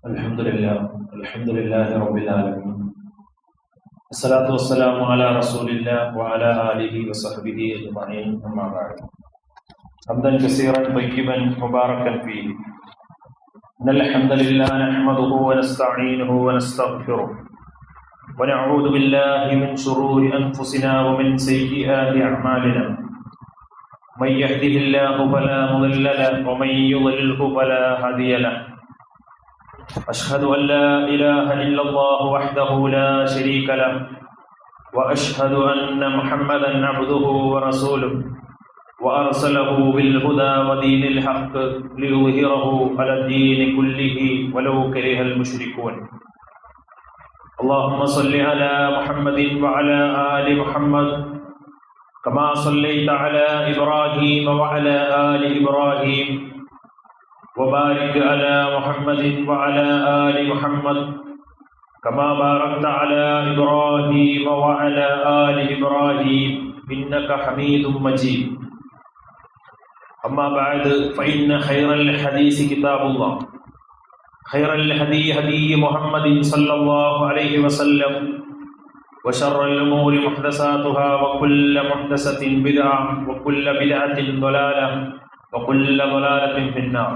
അൽഹംദുലില്ലാഹി റബ്ബിൽ ആലമീൻ അസ്സലാത്തു വസ്സലാമു അലാ റസൂലില്ലാഹി വഅലാ ആലിഹി വസഹ്ബിഹി അജ്മഈൻ അമ്മാ ബഅദ് ഹംദൻ കസീറൻ തയ്യിബൻ മുബാറകൻ ഫീഹി ഇന്നൽ ഹംദലില്ലാഹി നഹ്മദുഹു വനസ്തഈനുഹു വനസ്തഗ്ഫിറുഹു വനഊദു ബില്ലാഹി മിൻ ശുറൂരി അൻഫുസിനാ വമിൻ സയ്യിആതി അഅ്മാലിനാ മൻ യഹ്ദിഹില്ലാഹു ഫലാ മുദില്ല ലഹു വമൻ യുദ്ലിൽഹു ഫലാ ഹാദിയ ലഹു أشهد أن لا إله إلا الله وحده لا شريك له وأشهد أن محمدا عبده ورسوله وأرسله بالهدى ودين الحق ليظهره على الدين كله ولو كره المشركون اللهم صل على محمد وعلى آل محمد كما صليت على إبراهيم وعلى آل إبراهيم وبارك على محمد وعلى آل محمد كما باركت على إبراهيم وعلى آل إبراهيم إنك حميد مجيد أما بعد فإن خير الحديث كتاب الله خير الهدي هدي محمد صلى الله عليه وسلم وشر الأمور محدثاتها وكل محدثة بدعة وكل بدعة ضلالة وكل ضلالة في النار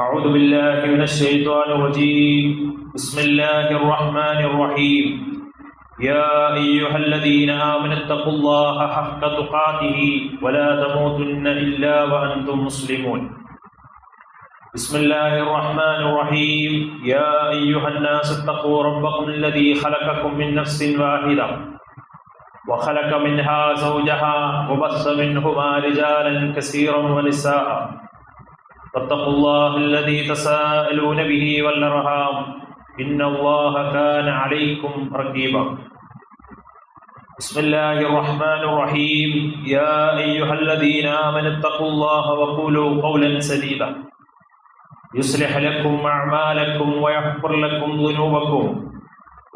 أعوذ بالله من الشيطان الرجيم بسم الله الرحمن الرحيم يا أيها الذين آمنوا اتقوا الله حق تقاته ولا تموتن إلا وأنتم مسلمون بسم الله الرحمن الرحيم يا أيها الناس اتقوا ربكم الذي خلقكم من نفس واحدة وخلق منها زوجها وبث منهما رجالا كثيرا ونساء واتقوا الله الذي تساءلون به والأرحام إن الله كان عليكم رقيبا بسم الله الرحمن الرحيم يا أيها الذين آمنوا اتقوا الله وقولوا قولا سديدا يصلح لكم أعمالكم ويغفر لكم ذنوبكم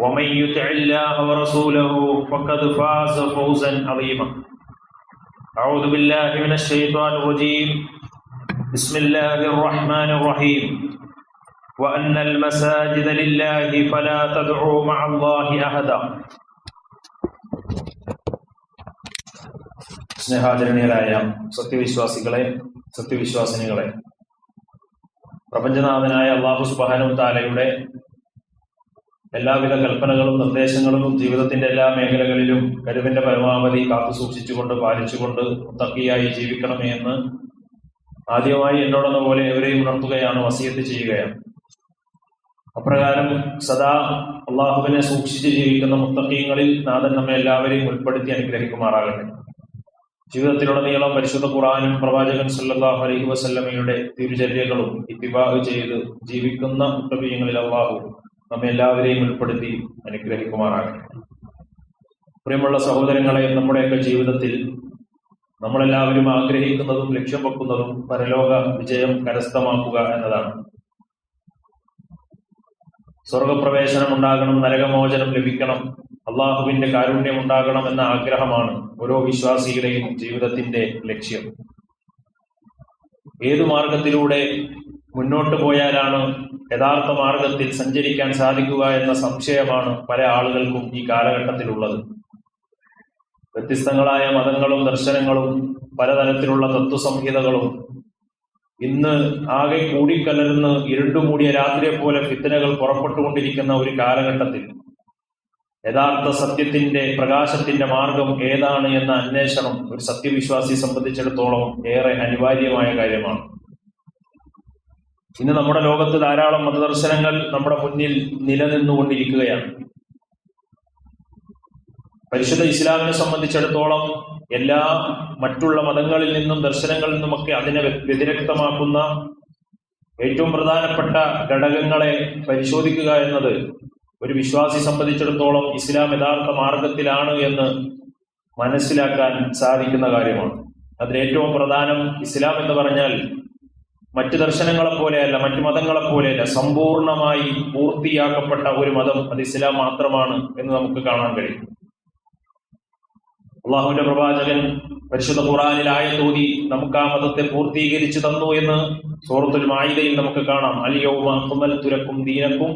ومن يطع الله ورسوله فقد فاز فوزا عظيما أعوذ بالله من الشيطان الرجيم بسم الله الرحمن الرحيم وأن المساجد لله فلا تدعوا مع الله أحدا സ്നേഹാദരണീയരായ സത്യവിശ്വാസികളെ സത്യവിശ്വാസിനികളെ, പ്രപഞ്ചനാഥനായ അല്ലാഹു സുബ്ഹാനഹു വ തആലയുടെ എല്ലാവിധ കൽപ്പനകളും നിർദ്ദേശങ്ങളും ജീവിതത്തിന്റെ എല്ലാ മേഖലകളിലും കഴിവിന്റെ പരമാവധി കാത്തുസൂക്ഷിച്ചുകൊണ്ട് പാലിച്ചുകൊണ്ട് മുത്തഖിയായി ജീവിക്കണമേ എന്ന് ആദ്യമായി എന്നോടെന്ന പോലെ എവരെയും ഉണർത്തുകയാണ്, വസിയത്ത് ചെയ്യുകയാണ്. അപ്രകാരം സദാ അള്ളാഹുവിനെ സൂക്ഷിച്ച് ജീവിക്കുന്ന മുത്തഖീങ്ങളിൽ നാഥൻ നമ്മെ എല്ലാവരെയും ഉൾപ്പെടുത്തി അനുഗ്രഹിക്കുമാറാകട്ടെ. ജീവിതത്തിലുടനീളം പരിശുദ്ധ ഖുർആനും പ്രവാചകൻ സല്ലല്ലാഹു അലൈഹി വസല്ലമയുടെ തിരുചര്യകളും ഇത്തിബാഅ് ചെയ്ത് ജീവിക്കുന്ന മുത്തഖീങ്ങളിൽ അള്ളാഹു നമ്മെ എല്ലാവരെയും ഉൾപ്പെടുത്തി അനുഗ്രഹിക്കുമാറാകട്ടെ. പ്രിയമുള്ള സഹോദരങ്ങളെ, നമ്മുടെയൊക്കെ ജീവിതത്തിൽ നമ്മളെല്ലാവരും ആഗ്രഹിക്കുന്നതും ലക്ഷ്യം വെക്കുന്നതും പരലോക വിജയം കരസ്ഥമാക്കുക എന്നതാണ്. സ്വർഗപ്രവേശനം ഉണ്ടാകണം, നരകമോചനം ലഭിക്കണം, അള്ളാഹുവിന്റെ കാരുണ്യം ഉണ്ടാകണം എന്ന ആഗ്രഹമാണ് ഓരോ വിശ്വാസിയുടെയും ജീവിതത്തിന്റെ ലക്ഷ്യം. ഏതു മാർഗത്തിലൂടെ മുന്നോട്ട് പോയാലാണ് യഥാർത്ഥ മാർഗത്തിൽ സഞ്ചരിക്കാൻ സാധിക്കുക എന്ന സംശയമാണ് പല ആളുകൾക്കും ഈ കാലഘട്ടത്തിലുള്ളത്. വ്യത്യസ്തങ്ങളായ മതങ്ങളും ദർശനങ്ങളും പലതരത്തിലുള്ള തത്വസംഹിതകളും ഇന്ന് ആകെ കൂടിക്കലർന്ന് ഇരുണ്ടുമൂടിയ രാത്രിയെ പോലെ ഫിത്നകൾ പുറപ്പെട്ടുകൊണ്ടിരിക്കുന്ന ഒരു കാലഘട്ടത്തിൽ യഥാർത്ഥ സത്യത്തിന്റെ പ്രകാശത്തിന്റെ മാർഗം ഏതാണ് എന്ന അന്വേഷണം ഒരു സത്യവിശ്വാസിയെ സംബന്ധിച്ചിടത്തോളം ഏറെ അനിവാര്യമായ കാര്യമാണ്. ഇന്ന് നമ്മുടെ ലോകത്ത് ധാരാളം മതദർശനങ്ങൾ നമ്മുടെ മുന്നിൽ നിലനിന്നുകൊണ്ടിരിക്കുകയാണ്. പരിശുദ്ധ ഇസ്ലാമിനെ സംബന്ധിച്ചിടത്തോളം എല്ലാ മറ്റുള്ള മതങ്ങളിൽ നിന്നും ദർശനങ്ങളിൽ നിന്നുമൊക്കെ അതിനെ വ്യതിരക്തമാക്കുന്ന ഏറ്റവും പ്രധാനപ്പെട്ട ഘടകങ്ങളെ പരിശോധിക്കുക എന്നത് ഒരു വിശ്വാസി സംബന്ധിച്ചിടത്തോളം ഇസ്ലാം യഥാർത്ഥ മാർഗത്തിലാണ് എന്ന് മനസ്സിലാക്കാൻ സാധിക്കുന്ന കാര്യമാണ്. അതിൽ ഏറ്റവും പ്രധാനം ഇസ്ലാം എന്ന് പറഞ്ഞാൽ മറ്റു ദർശനങ്ങളെ പോലെയല്ല, മറ്റു മതങ്ങളെ പോലെയല്ല, സമ്പൂർണമായി പൂർത്തിയാക്കപ്പെട്ട ഒരു മതം അത് ഇസ്ലാം മാത്രമാണ് എന്ന് നമുക്ക് കാണാൻ കഴിയും. അള്ളാഹുവിന്റെ പ്രവാചകൻ പരിശുദ്ധ ഖുർആനിൽ ആയത്തോതി നമുക്ക് ആ മതത്തെ പൂർത്തീകരിച്ചു തന്നു എന്ന് സൂറത്തുൽ മാഇദയിൽ നമുക്ക് കാണാം. അൽയൗമ അക്മൽതു ലക്കും ദീനക്കും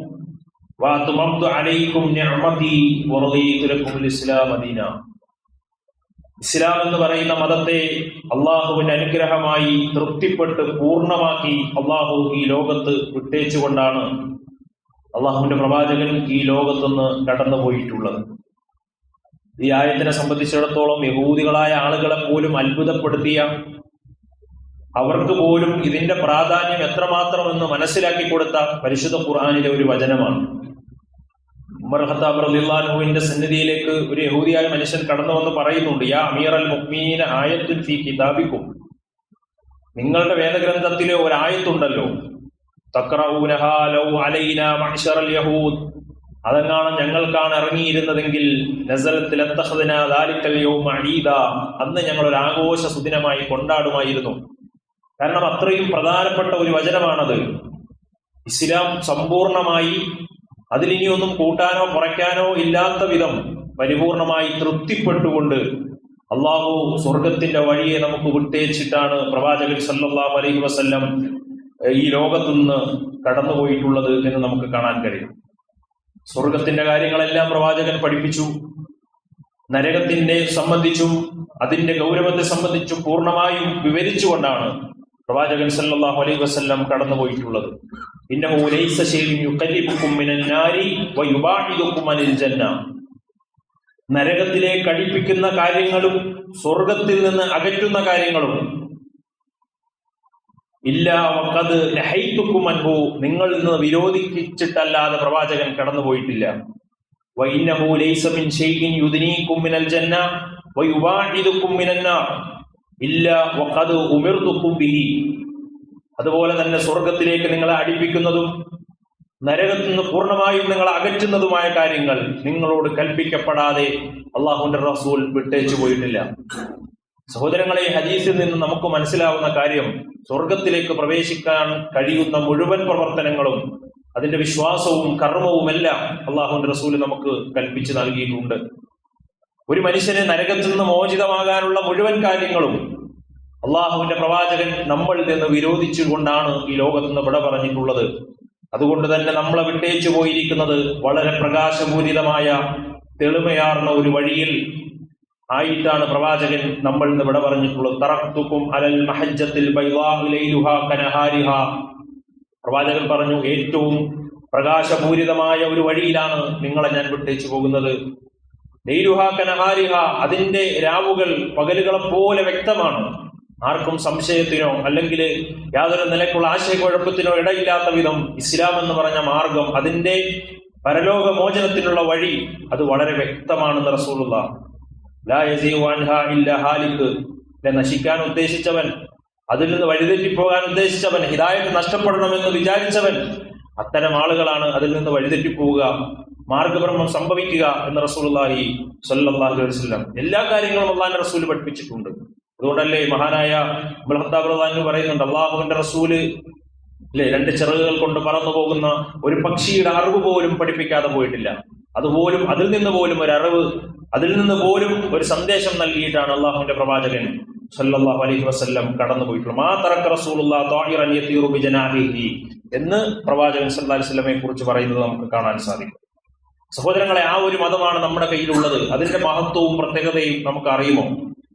വഅത്മംതു അലൈക്കും നിഅമതി വറദീതു ലക്കുമുൽ ഇസ്ലാമ ദീന. ഇസ്ലാം എന്ന് പറയുന്ന മതത്തെ അള്ളാഹുവിന്റെ അനുഗ്രഹമായി തൃപ്തിപ്പെട്ട് പൂർണ്ണമാക്കി അള്ളാഹു ഈ ലോകത്ത് വിട്ടേച്ചുകൊണ്ടാണ് അള്ളാഹുവിന്റെ പ്രവാചകൻ ഈ ലോകത്തുനിന്ന് കടന്നുപോയിട്ടുള്ളത്. ഈ ആയത്തിനെ സംബന്ധിച്ചിടത്തോളം യഹൂദികളായ ആളുകളെ പോലും അത്ഭുതപ്പെടുത്തിയ, അവർക്ക് പോലും ഇതിന്റെ പ്രാധാന്യം എത്രമാത്രമെന്ന് മനസ്സിലാക്കി കൊടുത്ത പരിശുദ്ധ ഖുർആനിലെ ഒരു വചനമാണ്. ഉമർ ഖത്താബ് റളിയല്ലാഹു അൻഹുവിന്റെ സന്നിധിയിലേക്ക് ഒരു യഹൂദിയായ മനുഷ്യൻ കടന്നു വന്ന് പറയുന്നുണ്ട്, യാ അമീറൽ മുഅ്മിനീന ആയത്തുൻ ഫീ കിതാബിക്കും, നിങ്ങളുടെ വേദഗ്രന്ഥത്തിലെ ഒരു ആയത്തുണ്ടല്ലോ, തഖറഊനഹാ ലൗ അലൈനാ മഅ്ശറൽ യഹൂദ്, അതെങ്ങാണ് ഞങ്ങൾക്കാണ് ഇറങ്ങിയിരുന്നതെങ്കിൽ നസലത്ത് ലത്തഖദ്നാ ദാലിക്കൽ യൗമ ഈദ, അന്ന് ഞങ്ങൾ ഒരു ആഘോഷ സുദിനമായി കൊണ്ടാടുമായിരുന്നു. കാരണം അത്രയും പ്രധാനപ്പെട്ട ഒരു വചനമാണത്. ഇസ്ലാം സമ്പൂർണമായി അതിലിനിയൊന്നും കൂട്ടാനോ കുറയ്ക്കാനോ ഇല്ലാത്ത വിധം പരിപൂർണമായി തൃപ്തിപ്പെട്ടുകൊണ്ട് അള്ളാഹു സ്വർഗത്തിന്റെ വഴിയെ നമുക്ക് വിട്ടേച്ചിട്ടാണ് പ്രവാചകൻ സല്ലല്ലാഹു അലൈഹി വസല്ലം ഈ ലോകത്തുനിന്ന് കടന്നുപോയിട്ടുള്ളത് എന്ന് നമുക്ക് കാണാൻ കഴിയും. സ്വർഗത്തിന്റെ കാര്യങ്ങളെല്ലാം പ്രവാചകൻ പഠിപ്പിച്ചു. നരകത്തിന്റെ സംബന്ധിച്ചും അതിന്റെ ഗൗരവത്തെ സംബന്ധിച്ചും പൂർണ്ണമായും വിവരിച്ചുകൊണ്ടാണ് പ്രവാചകൻ സല്ലല്ലാഹു അലൈഹി വസല്ലം കടന്നുപോയിട്ടുള്ളത്. ഇന്നഹു ലൈസ ശൈഉൻ യുഖല്ലിബുകും മിനൻ നാരി വയുബാഇദുകും അനിൽ ജന്ന, നരകത്തിലേക്ക് അടുപ്പിക്കുന്ന കാര്യങ്ങളും സ്വർഗത്തിൽ നിന്ന് അകറ്റുന്ന കാര്യങ്ങളും ഇല്ല വഖദ് നഹൈതുകും അൻഹു, നിങ്ങൾ നിന്ന് വിരോധിച്ചിട്ടല്ലാതെ പ്രവാചകൻ കടന്നുപോയിട്ടില്ല. വഇന്നഹു ലൈസ മിൻ ശൈഇൻ യുദ്നീകും മിനൽ ജന്ന വയുബാഇദുകും മിനൻ നാർ ഇല്ല വഖദ് ഉമിർതുകും ബിഹി, അതുപോലെ തന്നെ സ്വർഗത്തിലേക്ക് നിങ്ങളെ അടുപ്പിക്കുന്നതും നരകത്തിൽ നിന്ന് പൂർണ്ണമായും നിങ്ങളെ അകറ്റുന്നതുമായ കാര്യങ്ങൾ നിങ്ങളോട് കൽപ്പിക്കപ്പെടാതെ അള്ളാഹുവിന്റെ റസൂൽ വിട്ടേച്ചു പോയിട്ടില്ല. സഹോദരങ്ങളെ, ഹദീസിൽ നിന്ന് നമുക്ക് മനസ്സിലാവുന്ന കാര്യം, സ്വർഗത്തിലേക്ക് പ്രവേശിക്കാൻ കഴിയുന്ന മുഴുവൻ പ്രവർത്തനങ്ങളും അതിന്റെ വിശ്വാസവും കർമ്മവുമെല്ലാം അള്ളാഹുവിന്റെ റസൂൽ നമുക്ക് കൽപ്പിച്ചു നൽകിയിട്ടുണ്ട്. ഒരു മനുഷ്യനെ നരകത്തിൽ നിന്ന് മോചിതമാകാനുള്ള മുഴുവൻ കാര്യങ്ങളും അള്ളാഹുവിന്റെ പ്രവാചകൻ നമ്മളിൽ നിന്ന് വിരോധിച്ചുകൊണ്ടാണ് ഈ ലോകത്തുനിന്ന് വിട പറഞ്ഞിട്ടുള്ളത്. അതുകൊണ്ട് തന്നെ നമ്മളെ വിട്ടേച്ചു പോയിരിക്കുന്നത് വളരെ പ്രകാശപൂരിതമായ തെളിമയാർന്ന ഒരു വഴിയിൽ ആയിട്ടാണ് പ്രവാചകൻ നമ്മളിൽ നിന്ന് വിട പറഞ്ഞിട്ടുള്ളത്. തറക്തുക്കും അലൽ മഹജ്ജത്തിൽ ബൈളാഇ ലൈലുഹാ കനഹാരിഹാ, പ്രവാചകൻ പറഞ്ഞു, ഏറ്റവും പ്രകാശപൂരിതമായ ഒരു വഴിയിലാണ് നിങ്ങളെ ഞാൻ വിട്ടേച്ചു പോകുന്നത്. ലൈലുഹാ കനഹാരിഹാ, അതിന്റെ രാവുകൾ പകലുകളെ പോലെ വ്യക്തമാണ്. ആർക്കും സംശയത്തിനോ അല്ലെങ്കിൽ യാതൊരു നിലക്കുള്ള ആശയക്കുഴപ്പത്തിനോ ഇടയില്ലാത്ത വിധം ഇസ്ലാം എന്ന് പറഞ്ഞ മാർഗം, അതിന്റെ പരലോക മോചനത്തിനുള്ള വഴി അത് വളരെ വ്യക്തമാണെന്ന് റസൂലുള്ളാഹ്. ലാ യസീഉ അൻഹാ ഇല്ലാ ഹാലിക്, നശിക്കാൻ ഉദ്ദേശിച്ചവൻ, അതിൽ നിന്ന് വഴിതെറ്റിപ്പോകാൻ ഉദ്ദേശിച്ചവൻ, ഹിദായത്ത് നഷ്ടപ്പെടണമെന്ന് വിചാരിച്ചവൻ, അത്തരം ആളുകളാണ് അതിൽ നിന്ന് വഴിതെറ്റിപ്പോവുക, മാർഗഭ്രമം സംഭവിക്കുക എന്ന് റസൂലുള്ളാഹി സ്വല്ലല്ലാഹു അലൈഹി വസല്ലം എല്ലാ കാര്യങ്ങളും അള്ളാഹുവിന്റെ റസൂൽ പഠിപ്പിച്ചിട്ടുണ്ട്. അതുകൊണ്ടല്ലേ മഹാനായ ഉമർ ഖത്താബ് റളിയല്ലാഹു അൻഹു പറയുന്നുണ്ട്, അള്ളാഹുവിന്റെ റസൂല് രണ്ട് ചിറകുകൾ കൊണ്ട് പറന്നു പോകുന്ന ഒരു പക്ഷിയുടെ അറിവ് പോലും പഠിപ്പിക്കാതെ പോയിട്ടില്ല. അതുപോലും അതിൽ നിന്ന് പോലും ഒരു അറിവ്, അതിൽ നിന്ന് പോലും ഒരു സന്ദേശം നൽകിയിട്ടാണ് അള്ളാഹുവിന്റെ പ്രവാചകൻ സല്ലല്ലാഹു അലൈഹി വസല്ലം കടന്നുപോയിട്ടുള്ളത്. മാ തറക റസൂലുള്ളാഹി ത്വായിറൻ യതീറു ബിജനാഹിഹി എന്ന് പ്രവാചകൻ സല്ലല്ലാഹു അലൈഹി വസല്ലമയെ കുറിച്ച് പറയുന്നത് നമുക്ക് കാണാൻ സാധിക്കും. സഹോദരങ്ങളെ, ആ ഒരു മതമാണ് നമ്മുടെ കയ്യിലുള്ളത്. അതിന്റെ മഹത്വവും പ്രത്യേകതയും നമുക്ക് അറിയുമോ?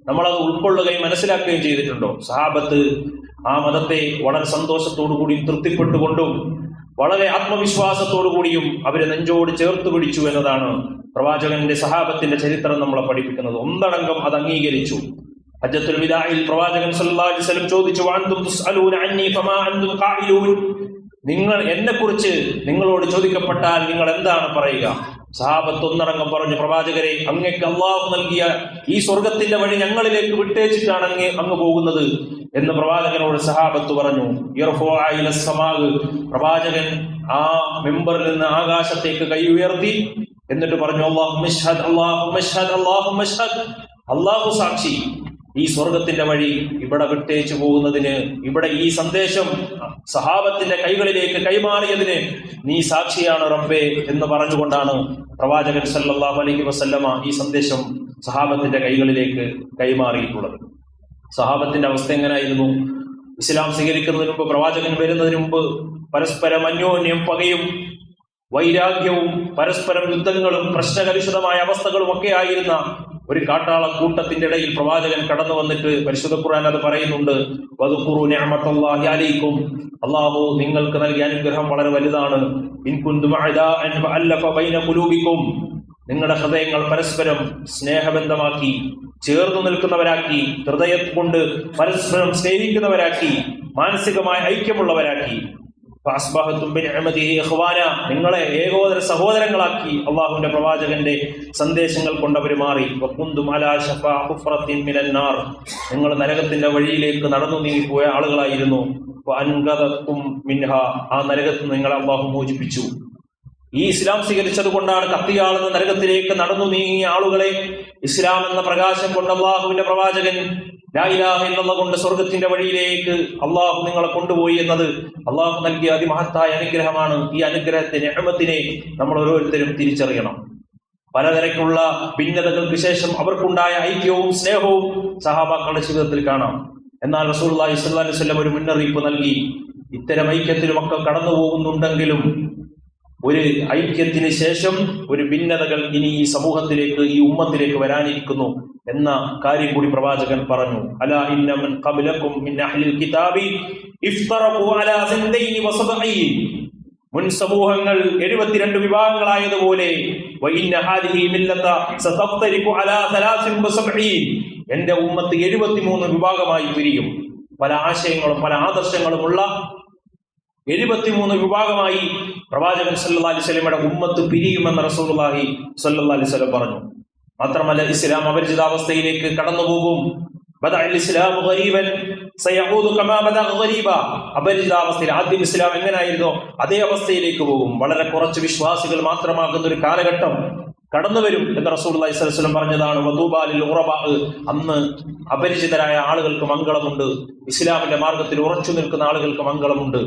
നമ്മളത് ഉൾക്കൊള്ളുകയും മനസ്സിലാക്കുകയും ചെയ്തിട്ടുണ്ടോ? സഹാബത്ത് ആ മതത്തെ വളരെ സന്തോഷത്തോടു കൂടിയും തൃപ്തിപ്പെട്ടുകൊണ്ടും വളരെ ആത്മവിശ്വാസത്തോടു കൂടിയും അവരെ നെഞ്ചോട് ചേർത്ത് പിടിച്ചു എന്നതാണ് പ്രവാചകന്റെ സഹാബത്തിന്റെ ചരിത്രം നമ്മളെ പഠിപ്പിക്കുന്നത്. ഒന്നടങ്കം അത് അംഗീകരിച്ചു. ഹജ്ജത്തുൽ വിദാഇൽ പ്രവാചകൻ സല്ലല്ലാഹു അലൈഹി വസല്ലം ചോദിച്ചു, അൻതും തുസ്അലൂന അന്നി ഫമാ അൻതും ഖായിലൂൻ, നിങ്ങൾ എന്നെ കുറിച്ച് നിങ്ങളോട് ചോദിക്കപ്പെട്ടാൽ നിങ്ങൾ എന്താണ് പറയുക? സഹാബത്ത് ഒന്നടങ്കം പറഞ്ഞു, പ്രവാചകരെ, അങ്ങേക്ക് അള്ളാഹു നൽകിയ ഈ സ്വർഗത്തിന്റെ വഴി ഞങ്ങളിലേക്ക് വിട്ടേച്ചിട്ടാണ് അങ്ങ് പോകുന്നത് എന്ന് പ്രവാചകനോട് സഹാബത്ത് പറഞ്ഞു. പ്രവാചകൻ ആ മിമ്പറിൽ നിന്ന് ആകാശത്തേക്ക് കൈ ഉയർത്തി എന്നിട്ട് പറഞ്ഞു, അല്ലാഹു സാക്ഷി, ഈ സ്വർഗത്തിന്റെ വഴി ഇവിടെ വിട്ടേച്ചു പോകുന്നതിന്, ഇവിടെ ഈ സന്ദേശം സഹാബത്തിന്റെ കൈകളിലേക്ക് കൈമാറിയതിന് നീ സാക്ഷിയാണ് റബ്ബേ എന്ന് പറഞ്ഞുകൊണ്ടാണ് പ്രവാചകൻ സല്ലല്ലാഹു അലൈഹി വസല്ലമ ഈ സന്ദേശം സഹാബത്തിന്റെ കൈകളിലേക്ക് കൈമാറിയിട്ടുള്ളത്. സഹാബത്തിന്റെ അവസ്ഥ എങ്ങനെയായിരുന്നു? ഇസ്ലാം സ്വീകരിക്കുന്നതിന് മുമ്പ്, പ്രവാചകൻ വരുന്നതിന് മുമ്പ് പരസ്പരം അന്യോന്യം പകയും വൈരാഗ്യവും പരസ്പരം യുദ്ധങ്ങളും പ്രശ്നകലുഷിതമായ അവസ്ഥകളും ഒക്കെ ആയിരുന്ന ഒരു കാട്ടാള കൂട്ടത്തിന്റെ ഇടയിൽ പ്രവാചകൻ കടന്നു വന്നിട്ട് പരിശുദ്ധ ഖുർആൻ അത് പറയുന്നുണ്ട്. വദ്കുറു നിഅമത്തല്ലാഹി അലൈക്കും, അല്ലാഹു നിങ്ങൾക്ക് നൽകിയ അനുഗ്രഹം വളരെ വലുതാണ്. ഇൻ കുന്തും അഅദാഅൻ ഫഅല്ലഫ ബൈന ഖുലൂബിക്കും, നിങ്ങളുടെ ഹൃദയങ്ങൾ പരസ്പരം സ്നേഹബന്ധമാക്കി ചേർന്നു നിൽക്കുന്നവരാക്കി, ഹൃദയം കൊണ്ട് പരസ്പരം സ്നേഹിക്കുന്നവരാക്കി, മാനസികമായ ഐക്യമുള്ളവരാക്കി. നിങ്ങളെ ഏകോദര സഹോദരങ്ങളാക്കി അള്ളാഹുവിന്റെ പ്രവാചകന്റെ സന്ദേശങ്ങൾ കൊണ്ടവർ മാറി. നിങ്ങൾ നരകത്തിന്റെ വഴിയിലേക്ക് നടന്നു നീങ്ങിപ്പോയ ആളുകളായിരുന്നു. ആ നരകത്തിൽ നിങ്ങളെ അള്ളാഹു മോചിപ്പിച്ചു. ഈ ഇസ്ലാം സ്വീകരിച്ചത് കൊണ്ടാണ് കത്തിയാളുന്ന നരകത്തിലേക്ക് നടന്നു നീങ്ങിയ ആളുകളെ ഇസ്ലാം എന്ന പ്രകാശം കൊണ്ട് അള്ളാഹുവിന്റെ പ്രവാചകൻ ലാ ഇലാഹ ഇല്ലല്ലാഹ് കൊണ്ട് സ്വർഗത്തിന്റെ വഴിയിലേക്ക് അള്ളാഹു നിങ്ങളെ കൊണ്ടുപോയി എന്നത് അള്ളാഹു നൽകിയ അതിമഹത്തായ അനുഗ്രഹമാണ്. ഈ അനുഗ്രഹത്തിന്റെ നിഅമത്തിനെ നമ്മൾ ഓരോരുത്തരും തിരിച്ചറിയണം. പലതരത്തിലുള്ള ഭിന്നതകൾക്ക് ശേഷം അവർക്കുണ്ടായ ഐക്യവും സ്നേഹവും സഹാബാക്കളുടെ ജീവിതത്തിൽ കാണാം. എന്നാൽ റസൂലുള്ളാഹി സ്വല്ലല്ലാഹു അലൈഹി വസല്ലം ഒരു മുന്നറിയിപ്പ് നൽകി. ഇത്തരം ഐക്യത്തിലുമൊക്കെ കടന്നു പോകുന്നുണ്ടെങ്കിലും ഒരു ഐക്യത്തിന് ശേഷം ഒരു ഭിന്നതകൾ ഇനി ഈ സമൂഹത്തിലേക്ക്, ഈ ഉമ്മത്തിലേക്ക് വരാനിരിക്കുന്നു എന്ന കാര്യം കൂടി പ്രവാചകൻ പറഞ്ഞു. അലാ ഇന്ന മൻ ഖബ്ലകും മിൻ അഹ്ലിൽ കിതാബി ഇഫ്തറഖു അലാ 72 മുൻ സമൂഹങ്ങൾ 72 വിഭാഗങ്ങളായതുപോലെ വഇന്ന ഹാദിഹി മില്ലത സതഫ്തരിഖു അലാ 73 എന്റെ ഉമ്മത്ത് 73 വിഭാഗമായി പിരിയും. പല ആശയങ്ങളും പല ആദർശങ്ങളുമുള്ള 73 വിഭാഗമായി പ്രവാചകൻ സല്ലല്ലാഹു അലൈഹി വസല്ലമയുടെ ഉമ്മത്ത് പിരിയുമെന്ന് റസൂലുള്ളാഹി സ്വല്ലല്ലാഹു അലൈഹി വസല്ലം പറഞ്ഞു. മാത്രമല്ല, ഇസ്ലാം അപരിചിതാവസ്ഥയിലേക്ക് കടന്നുപോകും. അപരിചിതാവസ്ഥയിൽ ആദ്യം ഇസ്ലാം എങ്ങനെയായിരുന്നോ അതേ അവസ്ഥയിലേക്ക് പോകും. വളരെ കുറച്ച് വിശ്വാസികൾ മാത്രമാകുന്ന ഒരു കാലഘട്ടം കടന്നുവരും എന്ന് റസൂലുള്ളാഹി സ്വല്ലല്ലാഹു അലൈഹി വസല്ലം പറഞ്ഞതാണ്. വദൂബാലിൽ ഉറബാ, അന്ന് അപരിചിതരായ ആളുകൾക്ക് മംഗളമുണ്ട്, ഇസ്ലാമിന്റെ മാർഗത്തിൽ ഉറച്ചു നിൽക്കുന്ന ആളുകൾക്ക് മംഗളമുണ്ട്.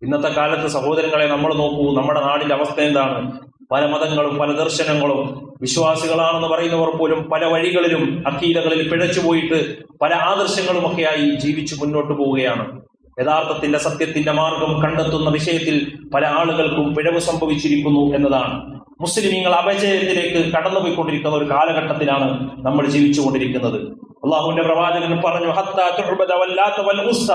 ഇന്നത്തെ കാലത്ത് സഹോദരങ്ങളെ നമ്മൾ നോക്കൂ, നമ്മുടെ നാടിന്റെ അവസ്ഥ എന്താണ്? പല മതങ്ങളും പല ദർശനങ്ങളും, വിശ്വാസികളാണെന്ന് പറയുന്നവർ പോലും പല വഴികളിലും അഖീദകളിൽ പിഴച്ചുപോയിട്ട് പല ആദർശങ്ങളുമൊക്കെയായി ജീവിച്ചു മുന്നോട്ട് പോവുകയാണ്. യഥാർത്ഥത്തിന്റെ സത്യത്തിന്റെ മാർഗം കണ്ടെത്തുന്ന വിഷയത്തിൽ പല ആളുകൾക്കും പിഴവ് സംഭവിച്ചിരിക്കുന്നു എന്നതാണ്. മുസ്ലിമീങ്ങൾ അപജയത്തിലേക്ക് കടന്നുപോയിക്കൊണ്ടിരിക്കുന്ന ഒരു കാലഘട്ടത്തിലാണ് നമ്മൾ ജീവിച്ചുകൊണ്ടിരിക്കുന്നത്. അള്ളാഹുവിന്റെ പ്രവാചകൻ പറഞ്ഞു, ഹത്താ തുഅബദ വല്ലാത്ത വൽ ഉസ്സ,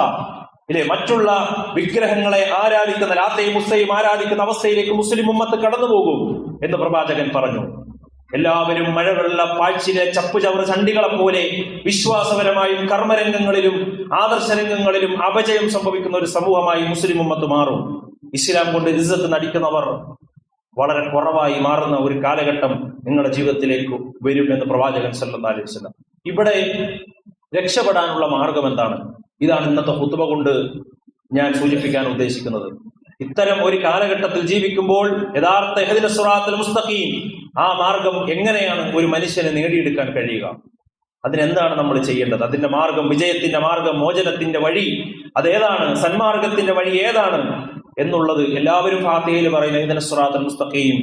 ഇല്ലേ, മറ്റുള്ള വിഗ്രഹങ്ങളെ ആരാധിക്കുന്ന, ലാത്തയും ഉസ്സയും ആരാധിക്കുന്ന അവസ്ഥയിലേക്ക് മുസ്ലിം ഉമ്മത്ത് കടന്നുപോകും എന്ന് പ്രവാചകൻ പറഞ്ഞു. എല്ലാവരും മഴവെള്ള പാഴ്ചിലെ ചപ്പുചവറ് ചണ്ടികളെ പോലെ വിശ്വാസപരമായും കർമ്മരംഗങ്ങളിലും ആദർശരംഗങ്ങളിലും അപജയം സംഭവിക്കുന്ന ഒരു സമൂഹമായി മുസ്ലിം ഉമ്മത്ത് മാറും. ഇസ്ലാം കൊണ്ട് ഇസ്സത്ത് നടിക്കുന്നവർ വളരെ കുറവായി മാറുന്ന ഒരു കാലഘട്ടം നിങ്ങളുടെ ജീവിതത്തിലേക്ക് വരും എന്ന് പ്രവാചകൻ സല്ലല്ലാഹു അലൈഹി വസല്ലം. ഇവിടെ രക്ഷപ്പെടാനുള്ള മാർഗം എന്താണ്? ഇതാണ് ഇന്നത്തെ ഖുത്ബ കൊണ്ട് ഞാൻ സൂചിപ്പിക്കാൻ ഉദ്ദേശിക്കുന്നത്. ഇത്തരം ഒരു കാലഘട്ടത്തിൽ ജീവിക്കുമ്പോൾ യഥാർത്ഥ ഇഹ്ദിന സിറാത്തൽ മുസ്തഖീം, ആ മാർഗം എങ്ങനെയാണ് ഒരു മനുഷ്യന് നേടിയെടുക്കാൻ കഴിയുക? അതിനെന്താണ് നമ്മൾ ചെയ്യേണ്ടത്? അതിന്റെ മാർഗം, വിജയത്തിന്റെ മാർഗം, മോചനത്തിന്റെ വഴി അതേതാണ്? സന്മാർഗത്തിന്റെ വഴി ഏതാണ് എന്നുള്ളത് എല്ലാവരും ഫാത്തിഹയിൽ പറയുന്ന ഇഹ്ദിന സിറാത്തൽ മുസ്തഖീം,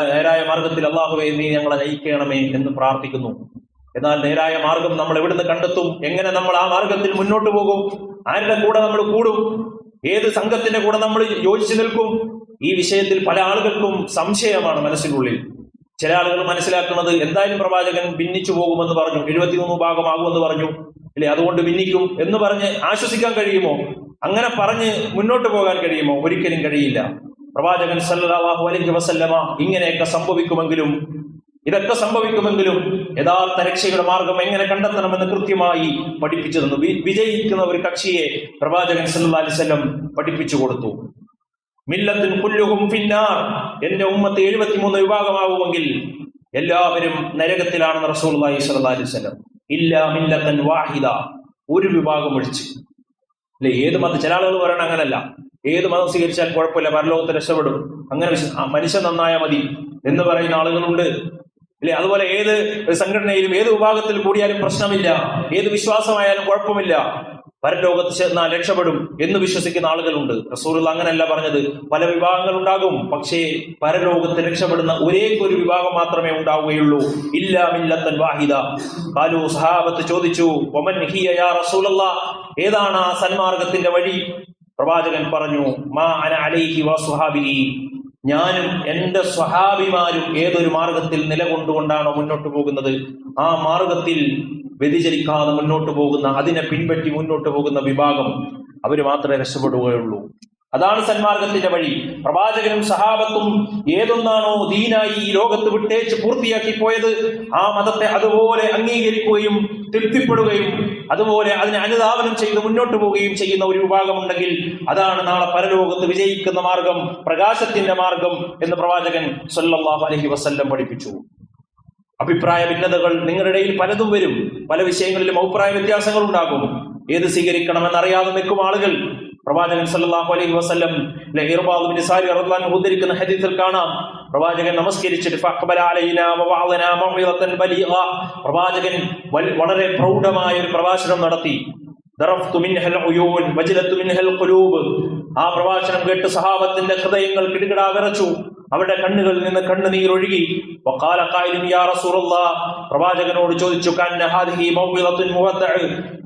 നേരായ മാർഗത്തിൽ അല്ലാഹുവേ നീ ഞങ്ങളെ നയിക്കണമേ എന്ന് പ്രാർത്ഥിക്കുന്നു. എന്നാൽ നേരായ മാർഗം നമ്മൾ എവിടുന്ന് കണ്ടെത്തും? എങ്ങനെ നമ്മൾ ആ മാർഗത്തിൽ മുന്നോട്ട് പോകും? ആരുടെ കൂടെ നമ്മൾ കൂടും? ഏത് സംഘത്തിന്റെ കൂടെ നമ്മൾ യോജിച്ചു നിൽക്കും? ഈ വിഷയത്തിൽ പല ആളുകൾക്കും സംശയമാണ് മനസ്സിനുള്ളിൽ. ചില ആളുകൾ മനസ്സിലാക്കുന്നത് എന്തായാലും പ്രവാചകൻ ഭിന്നിച്ചു പോകുമെന്ന് പറഞ്ഞു, 73 ഭാഗമാകുമെന്ന് പറഞ്ഞു, അല്ലെ, അതുകൊണ്ട് ഭിന്നിക്കും എന്ന് പറഞ്ഞ് ആശ്വസിക്കാൻ കഴിയുമോ? അങ്ങനെ പറഞ്ഞ് മുന്നോട്ട് പോകാൻ കഴിയുമോ? ഒരിക്കലും കഴിയില്ല. പ്രവാചകൻ സല്ലല്ലാഹു അലൈഹി വസല്ലമ ഇങ്ങനെയൊക്കെ സംഭവിക്കുമെങ്കിലും, ഇതൊക്കെ സംഭവിക്കുമെങ്കിലും യഥാർത്ഥ രക്ഷയുടെ മാർഗം എങ്ങനെ കണ്ടെത്തണമെന്ന് കൃത്യമായി പഠിപ്പിച്ചു തന്നു. വിജയിക്കുന്ന ഒരു കക്ഷിയെ പ്രവാചകൻ സല്ലല്ലാഹു അലൈഹി വസല്ലം പഠിപ്പിച്ചു കൊടുത്തു. മില്ലത്തുൻ കുല്ലുഹും ഫിന്നാർ, എന്റെ ഉമ്മത്ത് 73 വിഭാഗമാവുമെങ്കിൽ എല്ലാവരും നരകത്തിലാണെന്ന് റസൂലുള്ളാഹി സ്വല്ലല്ലാഹു അലൈഹി വസല്ലം. ഇല്ലാ മില്ലത്തൻ വാഹിദ, ഒരു വിഭാഗം ഒഴിച്ച്. അല്ലെ, ഏത് മതം, ചില ആളുകൾ പറയണം അങ്ങനല്ല, ഏത് മതം സ്വീകരിച്ചാൽ കുഴപ്പമില്ല, പരലോകത്ത് രക്ഷപ്പെടും, അങ്ങനെ മനുഷ്യൻ നന്നായ മതി എന്ന് പറയുന്ന ആളുകളുണ്ട്. അല്ലെ, അതുപോലെ ഏത് സംഘടനയിലും ഏത് വിഭാഗത്തിൽ കൂടിയാലും പ്രശ്നമില്ല, ഏത് വിശ്വാസമായാലും കുഴപ്പമില്ല പരലോകത്ത് ചെന്നാൽ രക്ഷപ്പെടും എന്ന് വിശ്വസിക്കുന്ന ആളുകളുണ്ട്. റസൂലുള്ളാഹി അങ്ങനെയല്ല പറഞ്ഞത്. പല വിഭാഗങ്ങൾ ഉണ്ടാകും, പക്ഷേ പരലോകത്ത് രക്ഷപ്പെടുന്ന ഒരേ ഒരു വിഭാഗം മാത്രമേ ഉണ്ടാവുകയുള്ളൂ. ഇല്ലാ മില്ലത്തൻ വാഹിദ. ഖാലു, സഹാബത്ത് ചോദിച്ചു, വമൻ ഹിയ യാ റസൂലല്ലാഹ്, ഏതാണ് ആ സന്മാർഗത്തിന്റെ വഴി? പ്രവാചകൻ പറഞ്ഞു, മാ അന അലൈഹി വസ്വഹാബി, ഞാനും എന്റെ സ്വഹാബിമാരും ഏതൊരു മാർഗത്തിൽ നിലകൊണ്ടുകൊണ്ടാണോ മുന്നോട്ട് പോകുന്നത് ആ മാർഗത്തിൽ വ്യതിചലിക്കാതെ മുന്നോട്ട് പോകുന്ന, അതിനെ പിൻപറ്റി മുന്നോട്ട് പോകുന്ന വിഭാഗം, അവര് മാത്രമേ രക്ഷപ്പെടുകയുള്ളൂ. അതാണ് സന്മാർഗത്തിന്റെ വഴി. പ്രവാചകനും സഹാബത്തും ഏതൊന്നാണോ ദീനായി ഈ ലോകത്ത് വിട്ടേച്ച് പൂർത്തിയാക്കി പോയത്, ആ മതത്തെ അതുപോലെ അംഗീകരിക്കുകയും തൃപ്തിപ്പെടുകയും അതുപോലെ അതിനെ അനുധാവനം ചെയ്ത് മുന്നോട്ട് പോവുകയും ചെയ്യുന്ന ഒരു വിഭാഗമുണ്ടെങ്കിൽ അതാണ് നാളെ പരലോകത്ത് വിജയിക്കുന്ന മാർഗം, പ്രകാശത്തിന്റെ മാർഗം എന്ന് പ്രവാചകൻ സല്ലല്ലാഹു അലൈഹി വസല്ലം പഠിപ്പിച്ചു. അഭിപ്രായ ഭിന്നതകൾ നിങ്ങളുടെ ഇടയിൽ പലതും വരും. പല വിഷയങ്ങളിലും അഭിപ്രായ വ്യത്യാസങ്ങൾ ഉണ്ടാകും. ഏത് സ്വീകരിക്കണമെന്നറിയാതെ നിൽക്കും ആളുകൾ. പ്രവാചകൻ സല്ലല്ലാഹു അലൈഹി വസല്ലം ഇർബാദ് ബിൻ സാരി റളിയല്ലാഹു അൻഹു ഉദ്ധരിക്കുന്ന ഹദീസിൽ കാണാം, പ്രവാചകൻ നമസ്കരിച്ചിട്ട് ഫഖബല അലൈനാ വവഅദനാ മൗഇദതൻ ബലീഗ, പ്രവാചകൻ വളരെ പ്രൗഢമായ ഒരു പ്രഭാഷണം നടത്തി. ദറഫ്തു മിൻഹൽ ഉയൂൻ വജലത്തു മിൻഹൽ ഖുലൂബ്, ആ പ്രഭാഷണം കേട്ട് സഹാബത്തിന്റെ ഹൃദയങ്ങൾ കിടുകിടാ വിറച്ചു, അവരുടെ കണ്ണുകളിൽ നിന്ന് കണ്ണുനീരൊഴുകി. വഖാല ഖായിലുൻ യാ റസൂലല്ലാഹ്, പ്രവാചകനോട് ചോദിച്ചു, കന്ന ഹാദിഹി മൗഇദത്തുൻ മുവദ്ദഅ,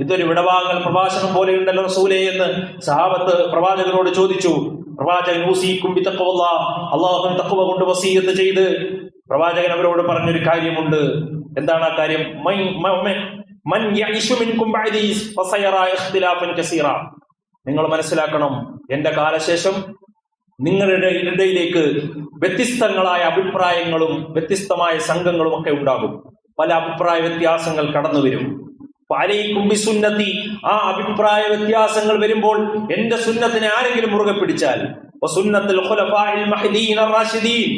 ഇതൊരു വിടവാങ്ങൽ പ്രഭാഷണം പോലെയുണ്ടല്ലോ റസൂലേ എന്ന് സഹാബത്ത് പ്രവാചകനോട് ചോദിച്ചു. പ്രവാചകൻ ഊസീകും ബിത്തഖ്വല്ലാഹ്, അല്ലാഹുവിന്റെ തഖ്വ കൊണ്ട് വസിയത്ത് ചെയ്ത് പ്രവാചകൻ അവരോട് പറഞ്ഞൊരു കാര്യമുണ്ട്. എന്താണ് ആ കാര്യം? മൻ യഇശു മിൻകും ബഅദി ഫസയറ ഇഖ്തിലാഫൻ കസീറ, നിങ്ങൾ മനസ്സിലാക്കണം, എന്റെ കാലശേഷം നിങ്ങളുടെ ഇടയിലേക്ക് വ്യത്യസ്തങ്ങളായ അഭിപ്രായങ്ങളും വ്യത്യസ്തമായ സംഘങ്ങളും ഒക്കെ ഉണ്ടാകും. പല അഭിപ്രായ വ്യത്യാസങ്ങൾ കടന്നു വരും. അലൈക്കും ബിസുന്നതി, ആ അഭിപ്രായ വ്യത്യാസങ്ങൾ വരുമ്പോൾ എന്റെ സുന്നത്തിനെ ആരെങ്കിലും മുറുകെ പിടിച്ചാൽ, വസുന്നത്തുൽ ഖുലഫാഇൽ മഹ്ദിയീൻ അർ-റാഷിദീൻ,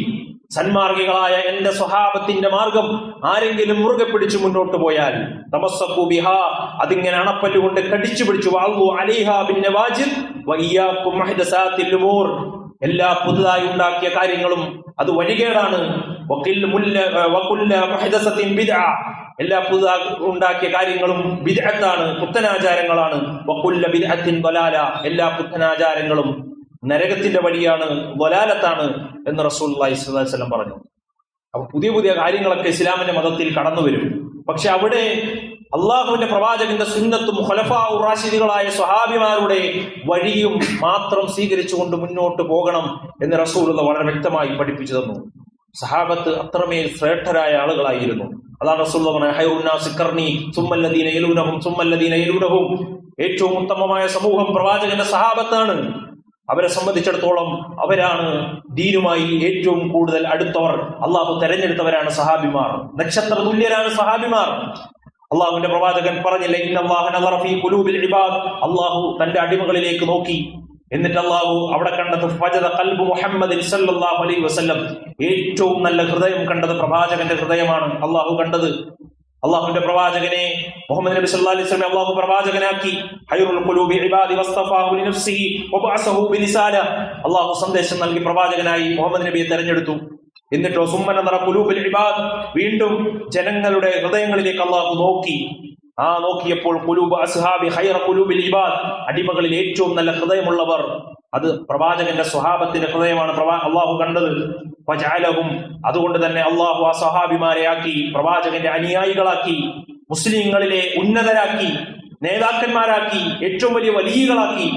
സന്മാർഗികളായ എന്റെ സ്വഹാബത്തിന്റെ മാർഗം ആരെങ്കിലും മുറുകെ പിടിച്ചു മുന്നോട്ട് പോയാൽ, തമസ്സഖു ബിഹാ, അതിങ്ങനെ അണപ്പല്ലുകൊണ്ട് കടിച്ചു പിടിച്ചു, വഅല്ലു അലൈഹാ ബിന്നവാജിദ് വഇയ്യാകും മുഹ്ദസാത്തിൽ ഉമൂർ, എല്ലാ പുതുതായി ഉണ്ടാക്കിയ കാര്യങ്ങളും അത് വഴികേടാണ്. എല്ലാ പുതുതായി ഉണ്ടാക്കിയ കാര്യങ്ങളും ബിദ്അത്താണ്, പുത്തനാചാരങ്ങളാണ്. വകുല്ല ബിദ്അത്തിൻ ദലാല, എല്ലാ പുത്തനാചാരങ്ങളും നരകത്തിന്റെ വഴിയാണ്, ദലാലത്താണ് എന്ന് റസൂലുള്ളാഹി സ്വല്ലല്ലാഹു അലൈഹി വസല്ലം പറഞ്ഞു. അപ്പൊ പുതിയ പുതിയ കാര്യങ്ങളൊക്കെ ഇസ്ലാമിന്റെ മതത്തിൽ കടന്നു വരും. പക്ഷെ അവിടെ അള്ളാഹുവിന്റെ പ്രവാചകന്റെ സുന്നത്തും ഖുലഫാഉർ റാഷിദുകളായ സ്വഹാബിമാരുടെ വഴിയും മാത്രം സ്വീകരിച്ചുകൊണ്ട് മുന്നോട്ട് പോകണം എന്ന് റസൂലുള്ളാഹി വളരെ വ്യക്തമായി പഠിപ്പിച്ചു തന്നു. സഹാബത്ത് അത്രമേൽ ശ്രേഷ്ഠരായ ആളുകളായിരുന്നു. അതാണ് റസൂലുള്ളാഹി പറഞ്ഞത്, ഖൈറുൻ നാസി ഖർനി സുമ്മല്ലദീന യലൂനഹും സുമ്മല്ലദീന യലൂനഹും, ഏറ്റവും ഉത്തമമായ സമൂഹം പ്രവാചകന്റെ സഹാബത്താണ്. അവരെ സംബന്ധിച്ചിടത്തോളം അവരാണ് ദീനുമായി ഏറ്റവും കൂടുതൽ അടുത്തവർ. അള്ളാഹു തെരഞ്ഞെടുത്തവരാണ് സഹാബിമാർ, നക്ഷത്ര തുല്യരാണ് സഹാബിമാർ. അള്ളാഹുവിന്റെ പ്രവാചകൻ പറഞ്ഞില്ലേ, ഇന്നല്ലാഹ നദറ ഫീ ഖുലൂബിൽ ഇബാദ്, അള്ളാഹു തന്റെ അടിമകളിലേക്ക് നോക്കി, എന്നിട്ട് അള്ളാഹു അവിടെ കണ്ടത് ഫജദ ഖൽബു മുഹമ്മദിൻ സല്ലല്ലാഹു അലൈഹി വസല്ലം, ഏറ്റവും നല്ല ഹൃദയം കണ്ടത് പ്രവാചകന്റെ ഹൃദയമാണ് അള്ളാഹു കണ്ടത്. അള്ളാഹുവിന്റെ പ്രവാചകനെ മുഹമ്മദ് നബി സല്ലല്ലാഹു അലൈഹി വസല്ലം അള്ളാഹു പ്രവാചകനാക്കി. ഖൈറുൽ ഖുലൂബി ഇബാദി വസ്തഫാഹു ലിനഫ്സിഹി വബഅസഹു ബിലിസാന, അള്ളാഹു സന്ദേശം നൽകി പ്രവാചകനായി മുഹമ്മദ് നബിയെ തെരഞ്ഞെടുത്തു. എന്നിട്ടോ സുമ്മന നറ ഖുലൂബിൽ ഇബാദ്, വീണ്ടും ജനങ്ങളുടെ ഹൃദയങ്ങളിലേക്ക് അള്ളാഹു നോക്കി. ആ നോക്കിയപ്പോൾ ഖുലൂബ് അസ്ഹാബി ഖൈറ ഖുലൂബിൽ ഇബാദ്, അടിമകളിൽ ഏറ്റവും നല്ല ഹൃദയമുള്ളവർ അത് പ്രവാചകന്റെ സ്വഹാബത്തിന്റെ ഹൃദയമാണ് അള്ളാഹു കണ്ടത്. വജഅലഹും, അതുകൊണ്ട് തന്നെ അള്ളാഹു ആ സ്വഹാബിമാരെ ആക്കി, പ്രവാചകന്റെ അനുയായികളാക്കി, മുസ്ലിങ്ങളിലെ ഉന്നതരാക്കി, നേതാക്കന്മാരാക്കി, ഏറ്റവും വലിയ വലിയകളാക്കി,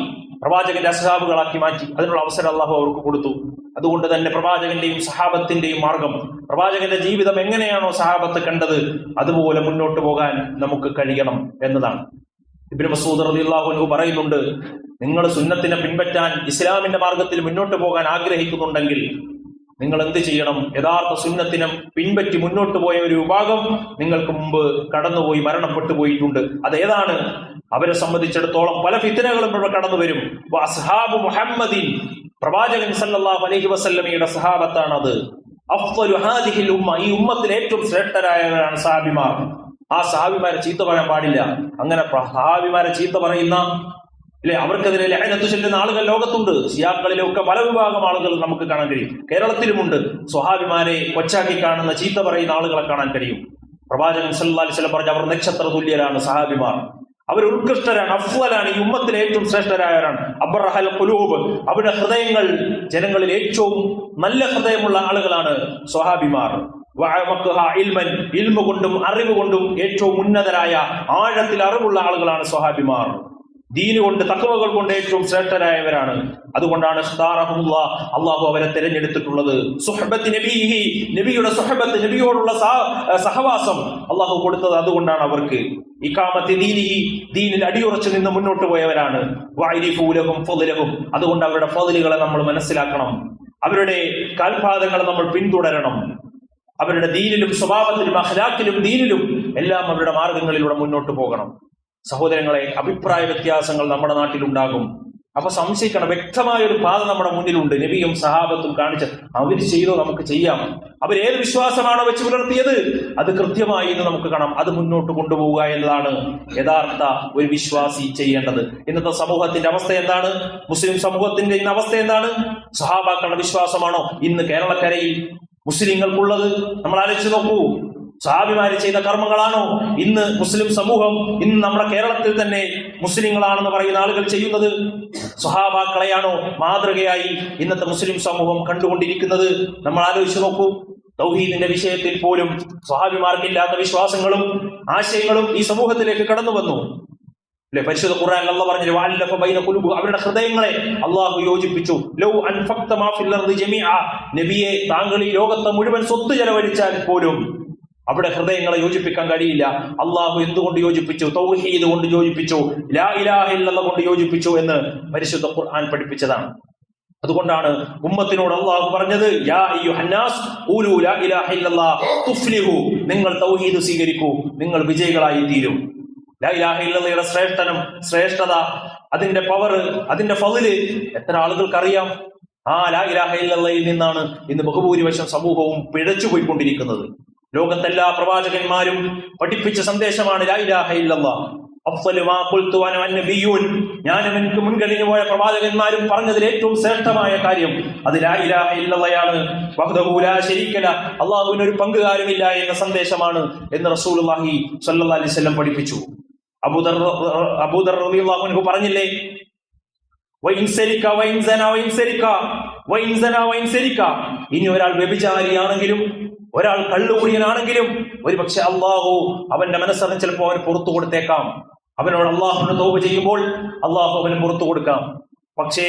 പ്രവാചകന്റെ അസ്ഹാബുകളാക്കി മാറ്റി. അതിനുള്ള അവസരം അള്ളാഹു അവർക്ക് കൊടുത്തു. അതുകൊണ്ട് തന്നെ പ്രവാചകന്റെയും സഹാബത്തിന്റെയും മാർഗം, പ്രവാചകന്റെ ജീവിതം എങ്ങനെയാണോ സഹാബത്ത് കണ്ടത് അതുപോലെ മുന്നോട്ട് പോകാൻ നമുക്ക് കഴിയണം എന്നതാണ്. ഇബ്നു മസ്ഊദ് റളിയല്ലാഹു അൻഹു പറയുന്നുണ്ട്, നിങ്ങൾ സുന്നത്തിനെ പിൻപറ്റാൻ, ഇസ്ലാമിന്റെ മാർഗത്തിൽ മുന്നോട്ട് പോകാൻ ആഗ്രഹിക്കുന്നുണ്ടെങ്കിൽ നിങ്ങൾ എന്ത് ചെയ്യണം? യഥാർത്ഥ സുന്നത്തിനെ പിൻപറ്റി മുന്നോട്ട് പോയ ഒരു വിഭാഗം നിങ്ങൾക്ക് മുമ്പ് കടന്നുപോയി മരണപ്പെട്ടു പോയിട്ടുണ്ട്. അതേതാണ്? അവരെ സംബന്ധിച്ചിടത്തോളം പല ഫിത്നകളും ഇവിടെ കടന്നു വരും. അസ്ഹാബു മുഹമ്മദിൻ, പ്രവാചകൻ സല്ലല്ലാഹു അലൈഹി വസല്ലമയുടെ സഹാബത്താണ് അത്. അഫ്ളു ഹാദിഹിൽ ഉമ്മ, ഈ ഉമ്മത്തിൽ ഏറ്റവും ശ്രേഷ്ഠരായവരാണ് സഹാബിമാർ. ആ സഹാബിമാരെ ചീത്ത പറയാൻ പാടില്ല. അങ്ങനെ സഹാബിമാരെ ചീത്ത പറയുന്ന, അല്ലെ, അവർക്കെതിരെ ലഅനത്ത് ചൊല്ലുന്ന ആളുകൾ ലോകത്തുണ്ട്. ശിയാക്കളിലൊക്കെ പല വിഭാഗം ആളുകൾ നമുക്ക് കാണാൻ കഴിയും. കേരളത്തിലുമുണ്ട്. സ്വഹാബിമാരെ കൊച്ചാക്കി കാണുന്ന, ചീത്ത പറയുന്ന ആളുകളെ കാണാൻ കഴിയും. പ്രവാചകൻ സല്ലല്ലാഹു അലൈഹി വസല്ലം പറഞ്ഞു, അവർ നക്ഷത്ര തുല്യരാണ് സഹാബിമാർ. അവർ ഉത്കൃഷ്ടരാണ്, അഫ്ളലാണ്, ഈ ഉമ്മത്തിലെ ഏറ്റവും ശ്രേഷ്ഠരായവരാണ്. അബ്റഹൽ ഖുലൂബ്, അവരുടെ ഹൃദയങ്ങൾ ജനങ്ങളിൽ ഏറ്റവും നല്ല ഹൃദയമുള്ള ആളുകളാണ് സ്വഹാബിമാർ. ഇൽമ കൊണ്ടും അറിവ് കൊണ്ടും ഏറ്റവും ഉന്നതരായ ആഴത്തിൽ അറിവുള്ള ആളുകളാണ് സ്വഹാബിമാർ. ദീന് കൊണ്ട് തഖ്വകൾ കൊണ്ട് ഏറ്റവും ശ്രേഷ്ഠരായവരാണ്. അതുകൊണ്ടാണ് അള്ളാഹു അവരെ തിരഞ്ഞെടുത്തിട്ടുള്ളത്. സുഹബത്ത് നബിഹി, നബിയുടെ സുഹബത്ത്, നബിയോടുള്ള സഹവാസം അള്ളാഹു കൊടുത്തത് അതുകൊണ്ടാണ്. അവർക്ക് ഇഖാമത്തി ദീനിഹി, ദീനിൽ അടിയുറച്ചു നിന്ന് മുന്നോട്ട് പോയവരാണ്. വഅരിഫൂ ലഹും ഫളലഹും, അതുകൊണ്ട് അവരുടെ ഫളലുകളെ നമ്മൾ മനസ്സിലാക്കണം, അവരുടെ കാൽപാദങ്ങളെ നമ്മൾ പിന്തുടരണം. അവരുടെ ദീനിലും സ്വഭാവത്തിലും അഖ്ലാഖിലും ദീനിലും എല്ലാം അവരുടെ മാർഗങ്ങളിലൂടെ മുന്നോട്ട് പോകണം. സഹോദരങ്ങളെ, അഭിപ്രായ വ്യത്യാസങ്ങൾ നമ്മുടെ നാട്ടിലുണ്ടാകും. അപ്പൊ സംശയിക്കണം, വ്യക്തമായ ഒരു പാത നമ്മുടെ മുന്നിലുണ്ട്. നബിയും സഹാബത്തും കാണിച്ച അവർ ചെയ്തോ, നമുക്ക് ചെയ്യാം. അവരേത് വിശ്വാസമാണോ വെച്ച് പുലർത്തിയത് അത് കൃത്യമായി ഇന്ന് നമുക്ക് കാണാം. അത് മുന്നോട്ട് കൊണ്ടുപോവുക എന്നതാണ് യഥാർത്ഥ ഒരു വിശ്വാസി ചെയ്യേണ്ടത്. ഇന്നത്തെ സമൂഹത്തിന്റെ അവസ്ഥ എന്താണ്? മുസ്ലിം സമൂഹത്തിന്റെ ഇന്ന് അവസ്ഥ എന്താണ്? സഹാബാക്കളുടെ വിശ്വാസമാണോ ഇന്ന് കേരളക്കരയിൽ മുസ്ലിങ്ങൾക്കുള്ളത്? നമ്മൾ ആലോചിച്ച് നോക്കൂ. സഹാബിമാര് ചെയ്ത കർമ്മങ്ങളാണോ ഇന്ന് മുസ്ലിം സമൂഹം, ഇന്ന് നമ്മുടെ കേരളത്തിൽ തന്നെ മുസ്ലിങ്ങളാണെന്ന് പറയുന്ന ആളുകൾ ചെയ്യുന്നത്? സ്വഹാബാക്കളെയാണോ മാതൃകയായി ഇന്നത്തെ മുസ്ലിം സമൂഹം കണ്ടുകൊണ്ടിരിക്കുന്നത്? നമ്മൾ ആലോചിച്ച് നോക്കൂ. തൗഹീദിന്റെ വിഷയത്തിൽ പോലും സ്വഹാബിമാർക്കില്ലാത്ത വിശ്വാസങ്ങളും ആശയങ്ങളും ഈ സമൂഹത്തിലേക്ക് കടന്നു വന്നു. അല്ലെ, പരിശുദ്ധ ഖുർആൻ അല്ലാഹു പറഞ്ഞു, വഅല്ലഫ ബൈന ഖുലൂബി, അവരുടെ ഹൃദയങ്ങളെ അല്ലാഹു യോജിപ്പിച്ചു. ലൗ അൻഫഖത മാ ഫിൽ അർദി ജമീഅ, നബിയെ താങ്കൾ ഈ ലോകത്തെ മുഴുവൻ സ്വത്ത് ചെലവഴിച്ചാൽ പോലും അവിടെ ഹൃദയങ്ങളെ യോജിപ്പിക്കാൻ കഴിയില്ല. അള്ളാഹു എന്തുകൊണ്ട് യോജിപ്പിച്ചു? തൗഹീദ് കൊണ്ട് യോജിപ്പിച്ചു, ലാ ഇലാഹ ഇല്ലല്ലാഹ് കൊണ്ട് യോജിപ്പിച്ചു എന്ന് പരിശുദ്ധ ഖുർആൻ പഠിപ്പിച്ചതാണ്. അതുകൊണ്ടാണ് ഉമ്മത്തിനോട് അള്ളാഹു പറഞ്ഞത്, യാ അയ്യുഹന്നാസ് ഖൂലൂ ലാ ഇലാഹ ഇല്ലല്ലാഹ് തുഫ്ലിഹു, നിങ്ങൾ തൗഹീദ് സ്വീകരിക്കൂ, നിങ്ങൾ വിജയികളായി തീരും. ലാ ഇലാഹ ഇല്ലല്ലാഹയുടെ ശ്രേഷ്ഠത, അതിന്റെ പവർ, അതിന്റെ ഫളില് എത്ര ആളുകൾക്ക് അറിയാം? ലാ ഇലാഹ ഇല്ലല്ലാഹയിൽ നിന്നാണ് ഇന്ന് ബഹുഭൂരിപക്ഷം സമൂഹവും പിഴച്ചുപോയിക്കൊണ്ടിരിക്കുന്നത്. ലോകത്തെല്ലാ പ്രവാചകന്മാരും പഠിപ്പിച്ച സന്ദേശമാണ് ലാ ഇലാഹ ഇല്ലല്ലാഹ്. അഫ്ളലു മാ ഖുൽതു അന വന്നബിയ്യൂൻ, ഞാനും എനിക്ക് മുൻകഴിഞ്ഞു പോയ പ്രവാചകന്മാരും പറഞ്ഞതിൽ ഏറ്റവും ശ്രേഷ്ഠമായ കാര്യം അത് ലാ ഇലാഹ ഇല്ലല്ലാഹയാണ്. വഹ്ദഹു ലാ ശരീക ലഹ്, അല്ലാഹുവിന് ഒരു പങ്കുകാരുമില്ല എന്ന സന്ദേശമാണ് എന്ന് റസൂലുള്ളാഹി സ്വല്ലല്ലാഹു അലൈഹി വസല്ലം പഠിപ്പിച്ചു. അബൂദർ റളിയല്ലാഹു അൻഹു പറഞ്ഞില്ലേ, ഇനി ഒരാൾ വ്യഭിചാരിയാണെങ്കിലും ഒരാൾ കള്ളുകുടിയനാണെങ്കിലും ഒരു പക്ഷെ അള്ളാഹു അവന്റെ മനസ്സറിഞ്ഞ് ചിലപ്പോൾ അവന് പുറത്തു കൊടുത്തേക്കാം. അവനോട് അള്ളാഹുവിനെ തൗബ ചെയ്യുമ്പോൾ അള്ളാഹു അവന് പുറത്തു കൊടുക്കാം. പക്ഷേ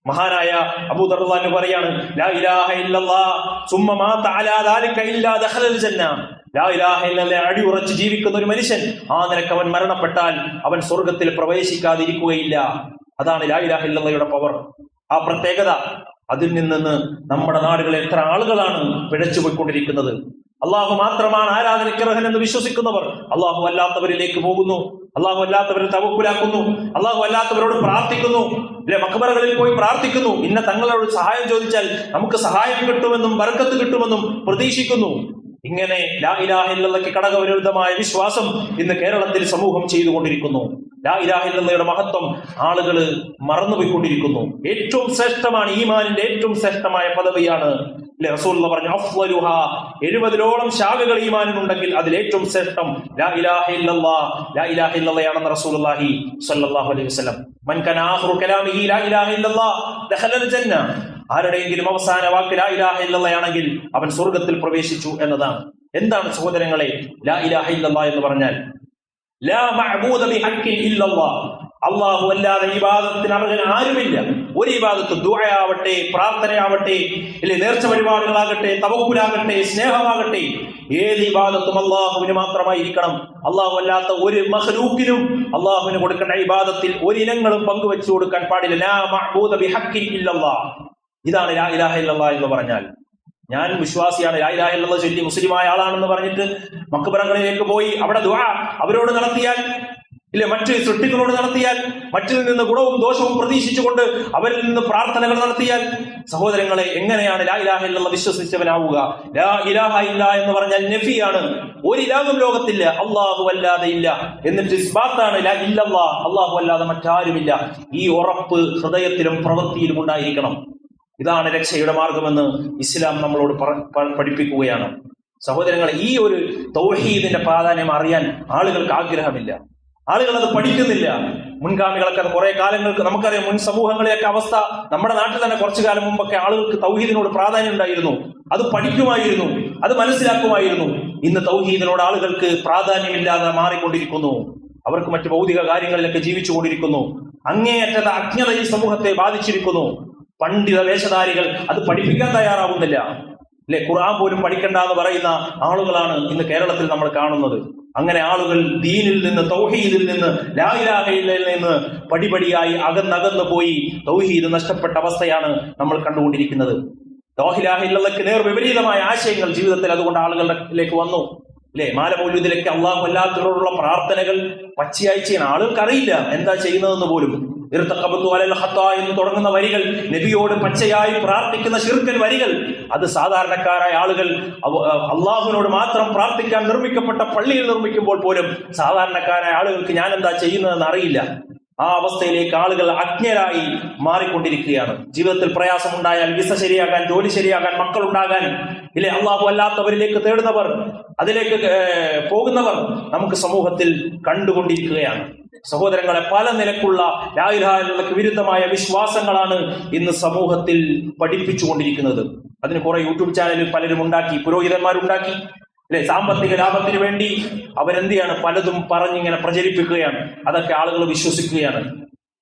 മഹാനായ അബൂദർ റളിയല്ലാഹു അൻഹു പറയാണ്, ലാ ഇലാഹ ഇല്ലല്ലാഹ് സുമ്മ മാത അലാ ദാലിക ഇല്ലാ ദഖലൽ ജന്ന, ലാ ഇലാഹ ഇല്ലല്ലാഹ് അടിയുറച്ച് ജീവിക്കുന്ന ഒരു മനുഷ്യൻ ആ നിലക്ക് അവൻ മരണപ്പെട്ടാൽ അവൻ സ്വർഗത്തിൽ പ്രവേശിക്കാതിരിക്കുകയില്ല. അതാണ് ലാ ഇലാഹ ഇല്ലല്ലാഹയുടെ പവർ, ആ പ്രത്യേകത. അതിൽ നിന്ന് നമ്മുടെ നാടുകളിൽ എത്ര ആളുകളാണ് പിഴച്ചുപോയിക്കൊണ്ടിരിക്കുന്നത്. അള്ളാഹു മാത്രമാണ് ആരാധനയ്ക്ക് അർഹൻ എന്ന് വിശ്വസിക്കുന്നവർ അള്ളാഹു അല്ലാത്തവരിലേക്ക് പോകുന്നു, അള്ളാഹു അല്ലാത്തവരെ തവക്കുലാക്കുന്നു, അള്ളാഹു അല്ലാത്തവരോട് പ്രാർത്ഥിക്കുന്നു. മഖബറകളിൽ പോയി പ്രാർത്ഥിക്കുന്നു. ഇന്ന തങ്ങളോട് സഹായം ചോദിച്ചാൽ നമുക്ക് സഹായം കിട്ടുമെന്നും ബർക്കത്ത് കിട്ടുമെന്നും പ്രതീക്ഷിക്കുന്നു. ഇങ്ങനെ ലാ ഇലാഹ ഇല്ലല്ലാഹ്ക്ക് കടകവിരുദ്ധമായ വിശ്വാസം ഇന്ന് കേരളത്തിൽ സമൂഹം ചെയ്തുകൊണ്ടിരിക്കുന്നു. ലാ ഇലാഹ ഇല്ലല്ലാഹയുടെ മഹത്വം ആളുകൾ മറന്നുപോയിക്കൊണ്ടിരിക്കുന്നു. ഏറ്റവും ശ്രേഷ്ഠമാണ് ഈമാനിന്റെ ഏറ്റവും ശ്രേഷ്ഠമായ പദവിയാണ് റസൂലുള്ളാഹി പറഞ്ഞു, അഫ്ളലുഹാ, 70ഓളം ശാഖകൾ ഈമാനിനുണ്ടെങ്കിൽ അതിൽ ഏറ്റവും ശ്രേഷ്ഠം ലാ ഇലാഹ ഇല്ലല്ലാഹ്, ലാ ഇലാഹ ഇല്ലല്ലാഹയാണെന്ന് റസൂലുള്ളാഹി സ്വല്ലല്ലാഹു അലൈഹി വസല്ലം. മൻ കാന ആഖിറു കലാമിഹി ലാ ഇലാഹ ഇല്ലല്ലാഹ് ദഖലൽ ജന്ന, ആരുടെയെങ്കിലും അവസാന വാക്ക് ലാ ഇലാഹ ഇല്ലല്ലാഹയാണെങ്കിൽ അവൻ സ്വർഗത്തിൽ പ്രവേശിച്ചു എന്നതാണ്. എന്താണ് സഹോദരങ്ങളെ ലാ ഇലാഹ ഇല്ലല്ലാഹ് എന്ന് പറഞ്ഞാൽ? ലാ മഅബൂദ ബിഹഖ്ഖിൻ ഇല്ലല്ലാഹ്, അല്ലാഹു അല്ലാതെ ഇബാദത്തിന് അർഹൻ ആരുമില്ല. ഒരു ഇബാദത്ത്, ദുആയാവട്ടെ, പ്രാർത്ഥനയാവട്ടെ, ഇല്ലേ നേർച്ച പരിപാടികളാകട്ടെ, തവക്കുലാകട്ടെ, സ്നേഹമാകട്ടെ, ഏത് ഇബാദത്തും അള്ളാഹുവിന് മാത്രമായിരിക്കണം. അള്ളാഹു അല്ലാത്ത ഒരു മഖ്ലൂക്കിനും അള്ളാഹുവിന് കൊടുക്കേണ്ട ഇബാദത്തിൽ ഒരിനങ്ങളും പങ്കുവെച്ചു കൊടുക്കാൻ പാടില്ല. ലാ മഅബൂദ ബിഹഖ്ഖിൻ ഇല്ലല്ലാഹ്, ഇതാണ് ലാ ഇലാഹ ഇല്ലല്ലാഹ് എന്ന് പറഞ്ഞാൽ. ഞാൻ വിശ്വാസിയാണ്, ലാ ഇലാഹ ഇല്ലല്ലാഹ് ചൊല്ലി മുസ്ലിമായ ആളാണെന്ന് പറഞ്ഞിട്ട് മഖ്ബറകളിലേക്ക് പോയി അവിടെ ദുആ അവരോട് നടത്തിയാൽ, ഇല്ലേ മറ്റ് സൃഷ്ടികളോട് നടത്തിയാൽ, മറ്റിൽ നിന്ന് ഗുണവും ദോഷവും പ്രതീക്ഷിച്ചുകൊണ്ട് അവരിൽ നിന്ന് പ്രാർത്ഥനകൾ നടത്തിയാൽ, സഹോദരങ്ങളെ എങ്ങനെയാണ് ലാ ഇലാഹ ഇല്ലല്ലാഹ് വിശ്വസിച്ചവനാവുക? ലാ ഇലാഹ ഇല്ല എന്ന് പറഞ്ഞാൽ നഫിയാണ്. ഒരു ഇലാഹും ലോകത്തില്ല, അള്ളാഹു അല്ലാതെ ഇല്ല. എന്നിട്ട് ഇസ്ബാത്താണ് ലാ ഇല്ലല്ലാഹ്, അള്ളാഹു അല്ലാതെ മറ്റാരുമില്ല. ഈ ഉറപ്പ് ഹൃദയത്തിലും പ്രവൃത്തിയിലും ഉണ്ടായിരിക്കണം. ഇതാണ് രക്ഷയുടെ മാർഗമെന്ന് ഇസ്ലാം നമ്മളോട് പഠിപ്പിക്കുകയാണ്. സഹോദരങ്ങളെ, ഈ ഒരു തൗഹീദിന്റെ പ്രാധാന്യം അറിയാൻ ആളുകൾക്ക് ആഗ്രഹമില്ല. ആളുകൾ അത് പഠിക്കുന്നില്ല. മുൻഗാമികളൊക്കെ കുറെ കാലങ്ങൾക്ക് നമുക്കറിയാം, മുൻ സമൂഹങ്ങളിലൊക്കെ അവസ്ഥ, നമ്മുടെ നാട്ടിൽ തന്നെ കുറച്ചു കാലം മുമ്പൊക്കെ ആളുകൾക്ക് തൗഹീദിനോട് പ്രാധാന്യം ഉണ്ടായിരുന്നു, അത് പഠിക്കുമായിരുന്നു, അത് മനസ്സിലാക്കുമായിരുന്നു. ഇന്ന് തൗഹീദിനോട് ആളുകൾക്ക് പ്രാധാന്യമില്ലാതെ മാറിക്കൊണ്ടിരിക്കുന്നു. അവർക്ക് മറ്റു ഭൗതിക കാര്യങ്ങളിലൊക്കെ ജീവിച്ചുകൊണ്ടിരിക്കുന്നു. അങ്ങേയറ്റ അജ്ഞത ഈ സമൂഹത്തെ ബാധിച്ചിരിക്കുന്നു. പണ്ഡിത വേഷധാരികൾ അത് പഠിപ്പിക്കാൻ തയ്യാറാവുന്നില്ല. അല്ലെ, ഖുർആൻ പോലും പഠിക്കണ്ട എന്ന് പറയുന്ന ആളുകളാണ് ഇന്ന് കേരളത്തിൽ നമ്മൾ കാണുന്നത്. അങ്ങനെ ആളുകൾ ദീനിൽ നിന്ന്, തൗഹീദിൽ നിന്ന്, ലാ ഇലാഹ ഇല്ലല്ലാഹിൽ നിന്ന് പടിപടിയായി അകന്നകന്നു പോയി തൗഹീദ് നഷ്ടപ്പെട്ട അവസ്ഥയാണ് നമ്മൾ കണ്ടുകൊണ്ടിരിക്കുന്നത്. ലാ ഇലാഹ ഇല്ലല്ലാഹിക്ക് നേർ വിപരീതമായ ആശയങ്ങൾ ജീവിതത്തിൽ അതുകൊണ്ട് ആളുകളിലേക്ക് വന്നു. അല്ലെ, മാലമൗലൂദിലേക്ക് അള്ളാഹു അല്ലാത്തവരോടുള്ള പ്രാർത്ഥനകൾ പച്ചയായി ചെയ്യാൻ ആളുകൾക്ക് അറിയില്ല എന്താ ചെയ്യുന്നതെന്ന് പോലും. എന്ന് തുടങ്ങുന്ന വരികൾ, നബിയോട് പച്ചയായി പ്രാർത്ഥിക്കുന്ന ശിർക്കൻ വരികൾ, അത് സാധാരണക്കാരായ ആളുകൾ അള്ളാഹുവിനോട് മാത്രം പ്രാർത്ഥിക്കാൻ നിർമ്മിക്കപ്പെട്ട പള്ളിയിൽ നിർമ്മിക്കുമ്പോൾ പോലും സാധാരണക്കാരായ ആളുകൾക്ക് ഞാൻ എന്താ ചെയ്യുന്നതെന്ന് അറിയില്ല. ആ അവസ്ഥയിലേക്ക് ആളുകൾ അജ്ഞരായി മാറിക്കൊണ്ടിരിക്കുകയാണ്. ജീവിതത്തിൽ പ്രയാസമുണ്ടായാൽ വിസ ശരിയാകാൻ, ജോലി ശരിയാകാൻ, മക്കളുണ്ടാകാൻ, ഇല്ലേ, അള്ളാഹു അല്ലാത്തവരിലേക്ക് തേടുന്നവർ, അതിലേക്ക് പോകുന്നവർ നമുക്ക് സമൂഹത്തിൽ കണ്ടുകൊണ്ടിരിക്കുകയാണ്. സഹോദരങ്ങളെ, പല നിലക്കുള്ള ലാ ഇലാഹ ഇല്ലല്ലാഹുവിന് വിരുദ്ധമായ വിശ്വാസങ്ങളാണ് ഇന്ന് സമൂഹത്തിൽ പഠിപ്പിച്ചുകൊണ്ടിരിക്കുന്നത്. അതിന് കുറെ യൂട്യൂബ് ചാനൽ പലരും ഉണ്ടാക്കി, പുരോഹിതന്മാരുണ്ടാക്കി. അല്ലെ, സാമ്പത്തിക ലാഭത്തിന് വേണ്ടി അവരെന്ത് ചെയ്യാണ്, പലതും പറഞ്ഞിങ്ങനെ പ്രചരിപ്പിക്കുകയാണ്. അതൊക്കെ ആളുകൾ വിശ്വസിക്കുകയാണ്.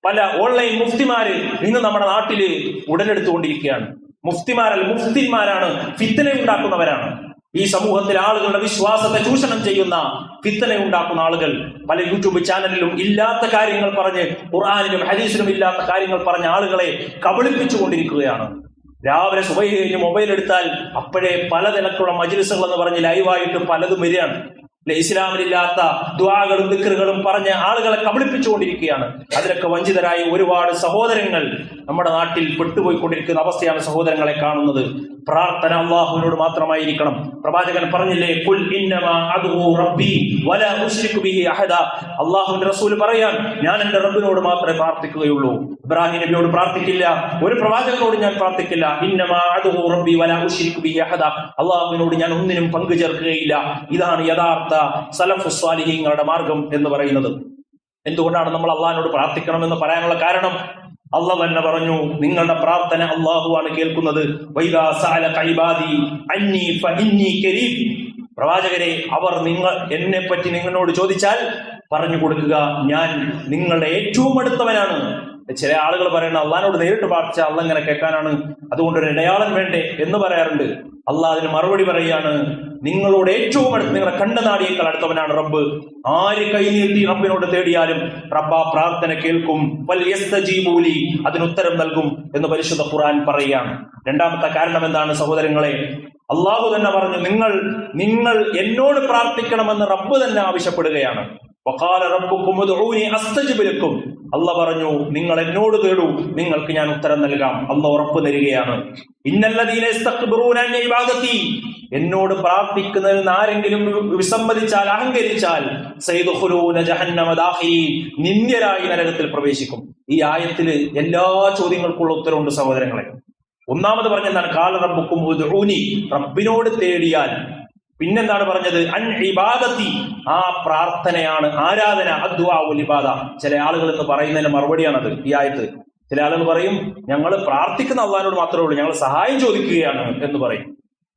പല ഓൺലൈൻ മുഫ്തിമാര് ഇന്ന് നമ്മുടെ നാട്ടില് ഉടലെടുത്തുകൊണ്ടിരിക്കുകയാണ്. മുഫ്തിന്മാരാണ്, ഫിത്ന ഉണ്ടാക്കുന്നവരാണ്. ഈ സമൂഹത്തിൽ ആളുകളുടെ വിശ്വാസത്തെ ചൂഷണം ചെയ്യുന്ന, ഫിത്ന ഉണ്ടാക്കുന്ന ആളുകൾ പല യൂട്യൂബ് ചാനലിലും ഇല്ലാത്ത കാര്യങ്ങൾ പറഞ്ഞ്, ഖുർആനിലും ഹദീസിലും ഇല്ലാത്ത കാര്യങ്ങൾ പറഞ്ഞ് ആളുകളെ കബളിപ്പിച്ചുകൊണ്ടിരിക്കുകയാണ്. രാവിലെ സുബഹി കഴിഞ്ഞ് മൊബൈൽ എടുത്താൽ അപ്പോഴേ പലതരത്തിലുള്ള മജ്ലിസുകൾ എന്ന് പറഞ്ഞ് ലൈവായിട്ട് പലതും വരികയാണ്. ഇസ്ലാമിലില്ലാത്ത ദുആകളും ദിക്റുകളും പറഞ്ഞ് ആളുകളെ കബളിപ്പിച്ചുകൊണ്ടിരിക്കുകയാണ്. അതിലൊക്കെ വഞ്ചിതരായി ഒരുപാട് സഹോദരങ്ങൾ നമ്മുടെ നാട്ടിൽ പെട്ടുപോയിക്കൊണ്ടിരിക്കുന്ന അവസ്ഥയാണ് സഹോദരങ്ങളെ കാണുന്നത്. പ്രാർത്ഥന അള്ളാഹുവിനോട് മാത്രമായിരിക്കണം. പ്രവാചകൻ പറഞ്ഞില്ലേ, ഖുൽ ഇന്നമാ അദ്ഉ റബ്ബി വലാ ഉശ്രികു ബിഹി അഹദ. അള്ളാഹുവിന്റെ റസൂൽ പറയാൻ, ഞാൻ എന്റെ റബ്ബിനോട് മാത്രമേ പ്രാർത്ഥിക്കുകയുള്ളൂ. ഇബ്രാഹിം നബിയോട് പ്രാർത്ഥിക്കില്ല, ഒരു പ്രവാചകനോട് ഞാൻ പ്രാർത്ഥിക്കില്ല. ഇന്നമാ അദ്ഉ റബ്ബി വലാ ഉശ്രികു ബിഹി അഹദ. അള്ളാഹുവിനോട് ഞാൻ ഒന്നിനും പങ്കു ചേർക്കുകയില്ല. ഇതാണ് യഥാർത്ഥ സലഫുസ് സ്വാലിഹീങ്ങളുടെ മാർഗം എന്ന് പറയുന്നത്. എന്തുകൊണ്ടാണ് നമ്മൾ അള്ളാഹിനോട് പ്രാർത്ഥിക്കണം എന്ന് പറയാനുള്ള കാരണം? അള്ളാഹു തന്നെ പറഞ്ഞു, നിങ്ങളുടെ പ്രാർത്ഥന അള്ളാഹുവാണ് കേൾക്കുന്നത്. വൈദാ സഅലക ഇബാദി അന്നി ഫഇന്നി ഖരീബ്. പ്രവാചകരെ, അവർ എന്നെ പറ്റി നിങ്ങളോട് ചോദിച്ചാൽ പറഞ്ഞു കൊടുക്കുക, ഞാൻ നിങ്ങളുടെ ഏറ്റവും അടുത്തവനാണ്. ചില ആളുകൾ പറയുന്നത് അള്ളാഹിനോട് നേരിട്ട് പ്രാർത്ഥിച്ചാൽ അള്ളാഹ് ഇങ്ങനെ കേൾക്കാനാണ്, അതുകൊണ്ട് ഒരു ഇടയാളൻ വേണ്ടേ എന്ന് പറയാറുണ്ട്. അള്ളാഹ് അതിന് മറുപടി പറയുകയാണ്, നിങ്ങളോട് ഏറ്റവും അടുത്ത്, നിങ്ങളുടെ കണ്ണനാടിയേക്കാൾ അടുത്തവനാണ് റബ്ബ്. ആര് കൈനീട്ടി റബ്ബിനോട് തേടിയാലും റബ്ബ് ആ പ്രാർത്ഥന കേൾക്കും. ഫൽയസ്തജീബൂലി, അതിനുത്തരം നൽകും എന്ന് പരിശുദ്ധ ഖുർആൻ പറയുകയാണ്. രണ്ടാമത്തെ കാരണം എന്താണ് സഹോദരങ്ങളെ? അള്ളാഹു തന്നെ പറഞ്ഞു, നിങ്ങൾ എന്നോട് പ്രാർത്ഥിക്കണമെന്ന് റബ്ബ് തന്നെ ആവശ്യപ്പെടുകയാണ്. വഖാല റബ്ബുക്കും ഉദ്ഊനി അസ്തജിബ് ലക്കും. അള്ളാഹ് പറഞ്ഞു, നിങ്ങൾ എന്നോട് തേടൂ, നിങ്ങൾക്ക് ഞാൻ ഉത്തരം നൽകാം. അള്ളാഹ് ഉറപ്പ് തരികയാണ്. ഇന്നല്ലദീന യസ്തക്ബിറൂന അൻ ഇബാദതി, എന്നോട് പ്രാർത്ഥിക്കുന്നതിൽ ആരെങ്കിലും വിസമ്മതിച്ചാൽ, അഹങ്കരിച്ചാൽ, സയദ്ഖുലൂന ജഹന്നമ ദാഖിലീൻ, നിന്ദ്യരായി നരകത്തിൽ പ്രവേശിക്കും. ഈ ആയത്തിൽ എല്ലാ ചോദ്യങ്ങൾക്കുള്ള ഉത്തരവുണ്ട് സഹോദരങ്ങളെ. ഒന്നാമത് പറഞ്ഞെന്താണ്? ഖാല റബ്ബുക്കും ഉദ്ഊനി, റബ്ബിനോട് തേടിയാൽ. പിന്നെന്താണ് പറഞ്ഞത്? അൻ ഇബാദത്തി, ആ പ്രാർത്ഥനയാണ് ആരാധന. അദ്ദുആഉൽ ഇബാദ. ചില ആളുകൾ എന്ന് പറയുന്നതിന്റെ മറുപടിയാണത് ഈ ആയത്ത്. ചില ആളുകൾ പറയും, ഞങ്ങൾ പ്രാർത്ഥിക്കുന്ന അള്ളാഹിനോട് മാത്രമേ ഉള്ളൂ, ഞങ്ങൾ സഹായം ചോദിക്കുകയാണ് എന്ന് പറയും.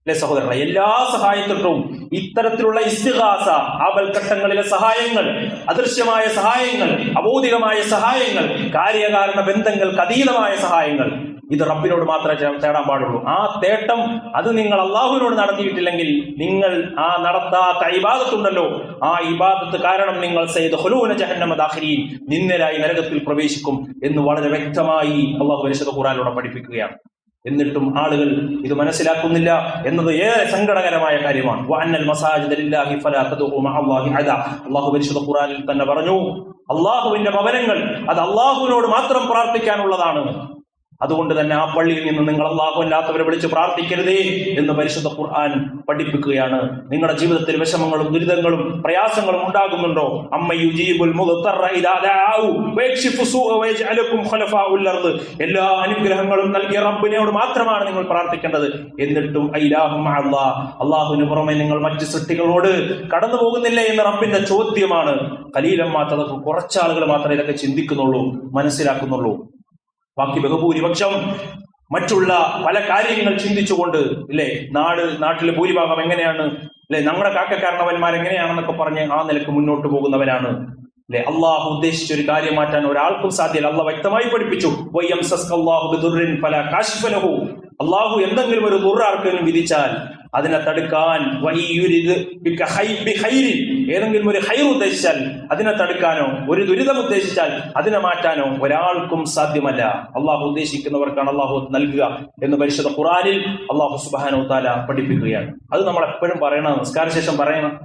അല്ലെ സഹോദരങ്ങളെ, എല്ലാ സഹായത്തിനും ഇത്തരത്തിലുള്ള ഇസ്തിഗാസ, ആപൽഘട്ടങ്ങളിലെ സഹായങ്ങൾ, അദൃശ്യമായ സഹായങ്ങൾ, അഭൗതികമായ സഹായങ്ങൾ, കാര്യകാരണ ബന്ധങ്ങൾക്ക് അതീതമായ സഹായങ്ങൾ, ഇത് റബ്ബിനോട് മാത്രമേ തേടാൻ പാടുള്ളൂ. ആ തേട്ടം അത് നിങ്ങൾ അള്ളാഹുവിനോട് നടത്തിയിട്ടില്ലെങ്കിൽ, നിങ്ങൾ ആ നടത്താത്ത ഇബാദത്തുണ്ടല്ലോ, ആ ഇബാദത്ത് കാരണം നിങ്ങൾ സയദ്ഖുലൂന ജഹന്നമ ദാഖിലീൻ, നിന്ദ്യരായി നരകത്തിൽ പ്രവേശിക്കും എന്ന് വളരെ വ്യക്തമായി അള്ളാഹു പരിശുദ്ധ ഖുർആനിലൂടെ പഠിപ്പിക്കുകയാണ്. എന്നിട്ടും ആളുകൾ ഇത് മനസ്സിലാക്കുന്നില്ല എന്നത് ഏറെ സങ്കടകരമായ കാര്യമാണ്. വഅന്നൽ മസാജിദ ലില്ലാഹി ഫലാ തദ്ഉ മഅല്ലാഹി അഹദ. അല്ലാഹു പരിശുദ്ധ ഖുർആനിൽ തന്നെ പറഞ്ഞു, അല്ലാഹുവിന്റെ ഭവനങ്ങൾ അത് അല്ലാഹുവിനോട് മാത്രം പ്രാർത്ഥിക്കാനുള്ളതാണ്. അതുകൊണ്ട് തന്നെ ആ പള്ളിയിൽ നിന്ന് നിങ്ങൾ അല്ലാഹു അല്ലാത്തവരെ വിളിച്ച് പ്രാർത്ഥിക്കരുതേ എന്ന് പരിശുദ്ധ ഖുർആൻ പഠിപ്പിക്കുകയാണ്. നിങ്ങളുടെ ജീവിതത്തിൽ വിഷമങ്ങളും ദുരിതങ്ങളും പ്രയാസങ്ങളും ഉണ്ടാകുന്നുണ്ടോ? എല്ലാ അനുഗ്രഹങ്ങളും നൽകിയ റബ്ബിനോട് മാത്രമാണ് നിങ്ങൾ പ്രാർത്ഥിക്കേണ്ടത്. എന്നിട്ടും അല്ലാഹുവിന് പുറമെ നിങ്ങൾ മറ്റു സൃഷ്ടികളോട് കടന്നു പോകുന്നില്ലേ എന്ന റബ്ബിന്റെ ചോദ്യമാണ്. ഖലീലൻ മാത്രം, കുറച്ചാളുകൾ മാത്രമേ ഇതൊക്കെ ചിന്തിക്കുന്നുള്ളൂ, മനസ്സിലാക്കുന്നുള്ളൂ. ബാക്കി ബഹുഭൂരിപക്ഷം മറ്റുള്ള പല കാര്യങ്ങൾ ചിന്തിച്ചുകൊണ്ട് ഇല്ലേ, നാട്ടിലെ ഭൂരിഭാഗം എങ്ങനെയാണ് അല്ലെ, നമ്മുടെ കാക്കക്കാരണവന്മാർ എങ്ങനെയാണെന്നൊക്കെ പറഞ്ഞ് ആ നിലക്ക് മുന്നോട്ട് പോകുന്നവരാണ് അല്ലെ. അള്ളാഹു ഉദ്ദേശിച്ച ഒരു കാര്യം മാറ്റാൻ ഒരാൾക്കും സാധ്യമല്ല. അള്ളാഹ് വ്യക്തമായി പഠിപ്പിച്ചു, അള്ളാഹു എന്തെങ്കിലും ഒരു ദുർആർക്കെങ്കിലും വിധിച്ചാൽ അതിനെ തടുക്കാൻ, ഏതെങ്കിലും ഒരു ഹൈർ ഉദ്ദേശിച്ചാൽ അതിനെ തടുക്കാനോ ഒരു ദുരിതം ഉദ്ദേശിച്ചാൽ അതിനെ മാറ്റാനോ ഒരാൾക്കും സാധ്യമല്ല. അള്ളാഹു ഉദ്ദേശിക്കുന്നവർക്കാണ് അള്ളാഹു നൽകുക എന്ന് പരിശുദ്ധ ഖുർആനിൽ അള്ളാഹു സുബ്ഹാനഹു വ തആല പഠിപ്പിക്കുകയാണ്. അത് നമ്മൾ എപ്പോഴും പറയണം. നിസ്കാര ശേഷം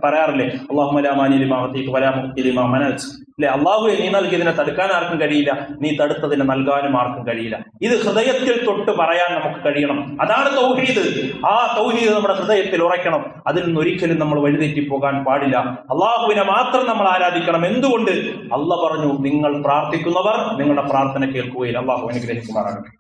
പറയാറില്ലേ, അല്ലാഹുമ്മ ലാ മാനിഅ ലിമാ അഅതീത വലാ മുഅ്തി ലിമാ മനഅത. അല്ലെ, അള്ളാഹുവെ നീ നൽകിയതിനെ തടുക്കാൻ ആർക്കും കഴിയില്ല, നീ തടുത്തതിനെ നൽകാനും ആർക്കും കഴിയില്ല. ഇത് ഹൃദയത്തിൽ തൊട്ട് പറയാൻ നമുക്ക് കഴിയണം. അതാണ് തൗഹീദ്. ആ തൗഹീദ് നമ്മുടെ ഹൃദയത്തിൽ ഉറയ്ക്കണം. അതിൽ നിന്ന് ഒരിക്കലും നമ്മൾ വഴിതെറ്റി പോകാൻ പാടില്ല. അള്ളാഹുവിനെ മാത്രം നമ്മൾ ആരാധിക്കണം. എന്തുകൊണ്ട്? അള്ളാഹ് പറഞ്ഞു, നിങ്ങൾ പ്രാർത്ഥിക്കുന്നവർ നിങ്ങളുടെ പ്രാർത്ഥന കേൾക്കുകയില്ല. അള്ളാഹു അനുഗ്രഹിക്കുമാറാകട്ടെ.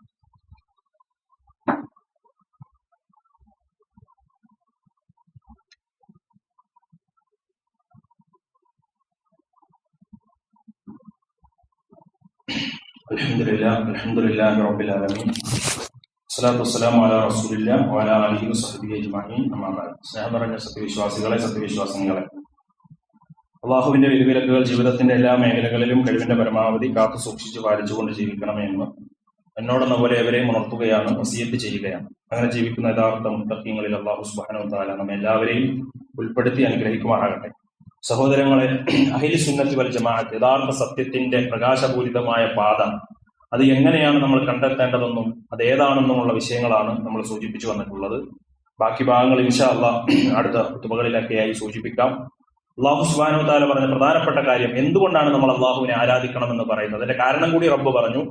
അൽഹംദുലില്ലാഹി റബ്ബിൽ ആലമീൻ. സ്വലാത്തു വസ്സലാമു അലാ റസൂലില്ലാഹി വഅലാ ആലിഹി വസഹ്ബിഹി അജ്മഈൻ. അമ്മാ ബഅദ്. സ്നേഹം നിറഞ്ഞ സത്യവിശ്വാസികളെ, അള്ളാഹുവിന്റെ വിധിവിലക്കുകൾ ജീവിതത്തിന്റെ എല്ലാ മേഖലകളിലും കഴിവിന്റെ പരമാവധി കാത്തു സൂക്ഷിച്ചു പാലിച്ചുകൊണ്ട് ജീവിക്കണമെന്ന് എന്നോടെന്ന പോലെ എവരെയും ഉണർത്തുകയാണ്, വസിയത്ത് ചെയ്യുകയാണ്. അങ്ങനെ ജീവിക്കുന്ന യഥാർത്ഥ മുത്തഖീങ്ങളിൽ അല്ലാഹു സുബ്ഹാനഹു വ തആല നമ്മെ എല്ലാവരെയും ഉൾപ്പെടുത്തി അനുഗ്രഹിക്കുമാറാകട്ടെ. സഹോദരങ്ങളെ, അഹ്ലു സുന്നത്തി വൽ ജമാഅത്ത് യഥാർത്ഥ സത്യത്തിന്റെ പ്രകാശപൂരിതമായ പാത അത് എങ്ങനെയാണ് നമ്മൾ കണ്ടെത്തേണ്ടതെന്നും അത് ഏതാണെന്നുമുള്ള വിഷയങ്ങളാണ് നമ്മൾ സൂചിപ്പിച്ചു വന്നിട്ടുള്ളത്. ബാക്കി ഭാഗങ്ങൾ ഇൻഷാ അല്ലാഹ് അടുത്ത ഖുതുബകളിലൊക്കെയായി സൂചിപ്പിക്കാം. അല്ലാഹു സുബ്ഹാനഹു വ തആല പറഞ്ഞ പ്രധാനപ്പെട്ട കാര്യം, എന്തുകൊണ്ടാണ് നമ്മൾ അള്ളാഹുവിനെ ആരാധിക്കണമെന്ന് പറയുന്നത്, അതിന്റെ കാരണം കൂടി റബ്ബ് പറഞ്ഞു.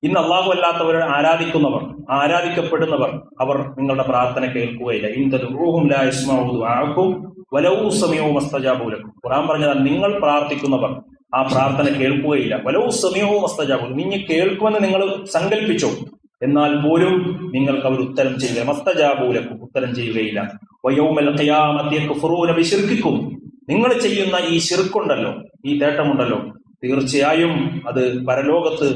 ഇന്ന് അള്ളാഹു അല്ലാത്തവരെ ആരാധിക്കുന്നവർ, ആരാധിക്കപ്പെടുന്നവർ, അവർ നിങ്ങളുടെ പ്രാർത്ഥന കേൾക്കുകയില്ല. ഇൻ തദ്ഉഹും ലാ യസ്മഉ ദുആഅക്കും വലൗ സമീഉ മസ്തജാബു ലക്കും. ഖുർആൻ പറഞ്ഞാൽ നിങ്ങൾ പ്രാർത്ഥിക്കുന്നവർ ആ പ്രാർത്ഥന കേൾക്കുകയില്ല. വലൗ സമീഉ മസ്തജാബു, നിങ്ങൾ കേൾക്കുമെന്ന് നിങ്ങൾ സങ്കല്പിച്ചോ, എന്നാൽ പോലും നിങ്ങൾക്ക് അവർ ഉത്തരം ചെയ്യുക, മസ്തജാബു ലക്കും, ഉത്തരം ചെയ്യുകയില്ല. വയൗമൽ ഖിയാമത്തി യക്ഫുറൂന ബിശിർക്കിക്കും, നിങ്ങൾ ചെയ്യുന്ന ഈ ശിർക്കുണ്ടല്ലോ, ഈ തേട്ടമുണ്ടല്ലോ, തീർച്ചയായും അത് പരലോകത്ത്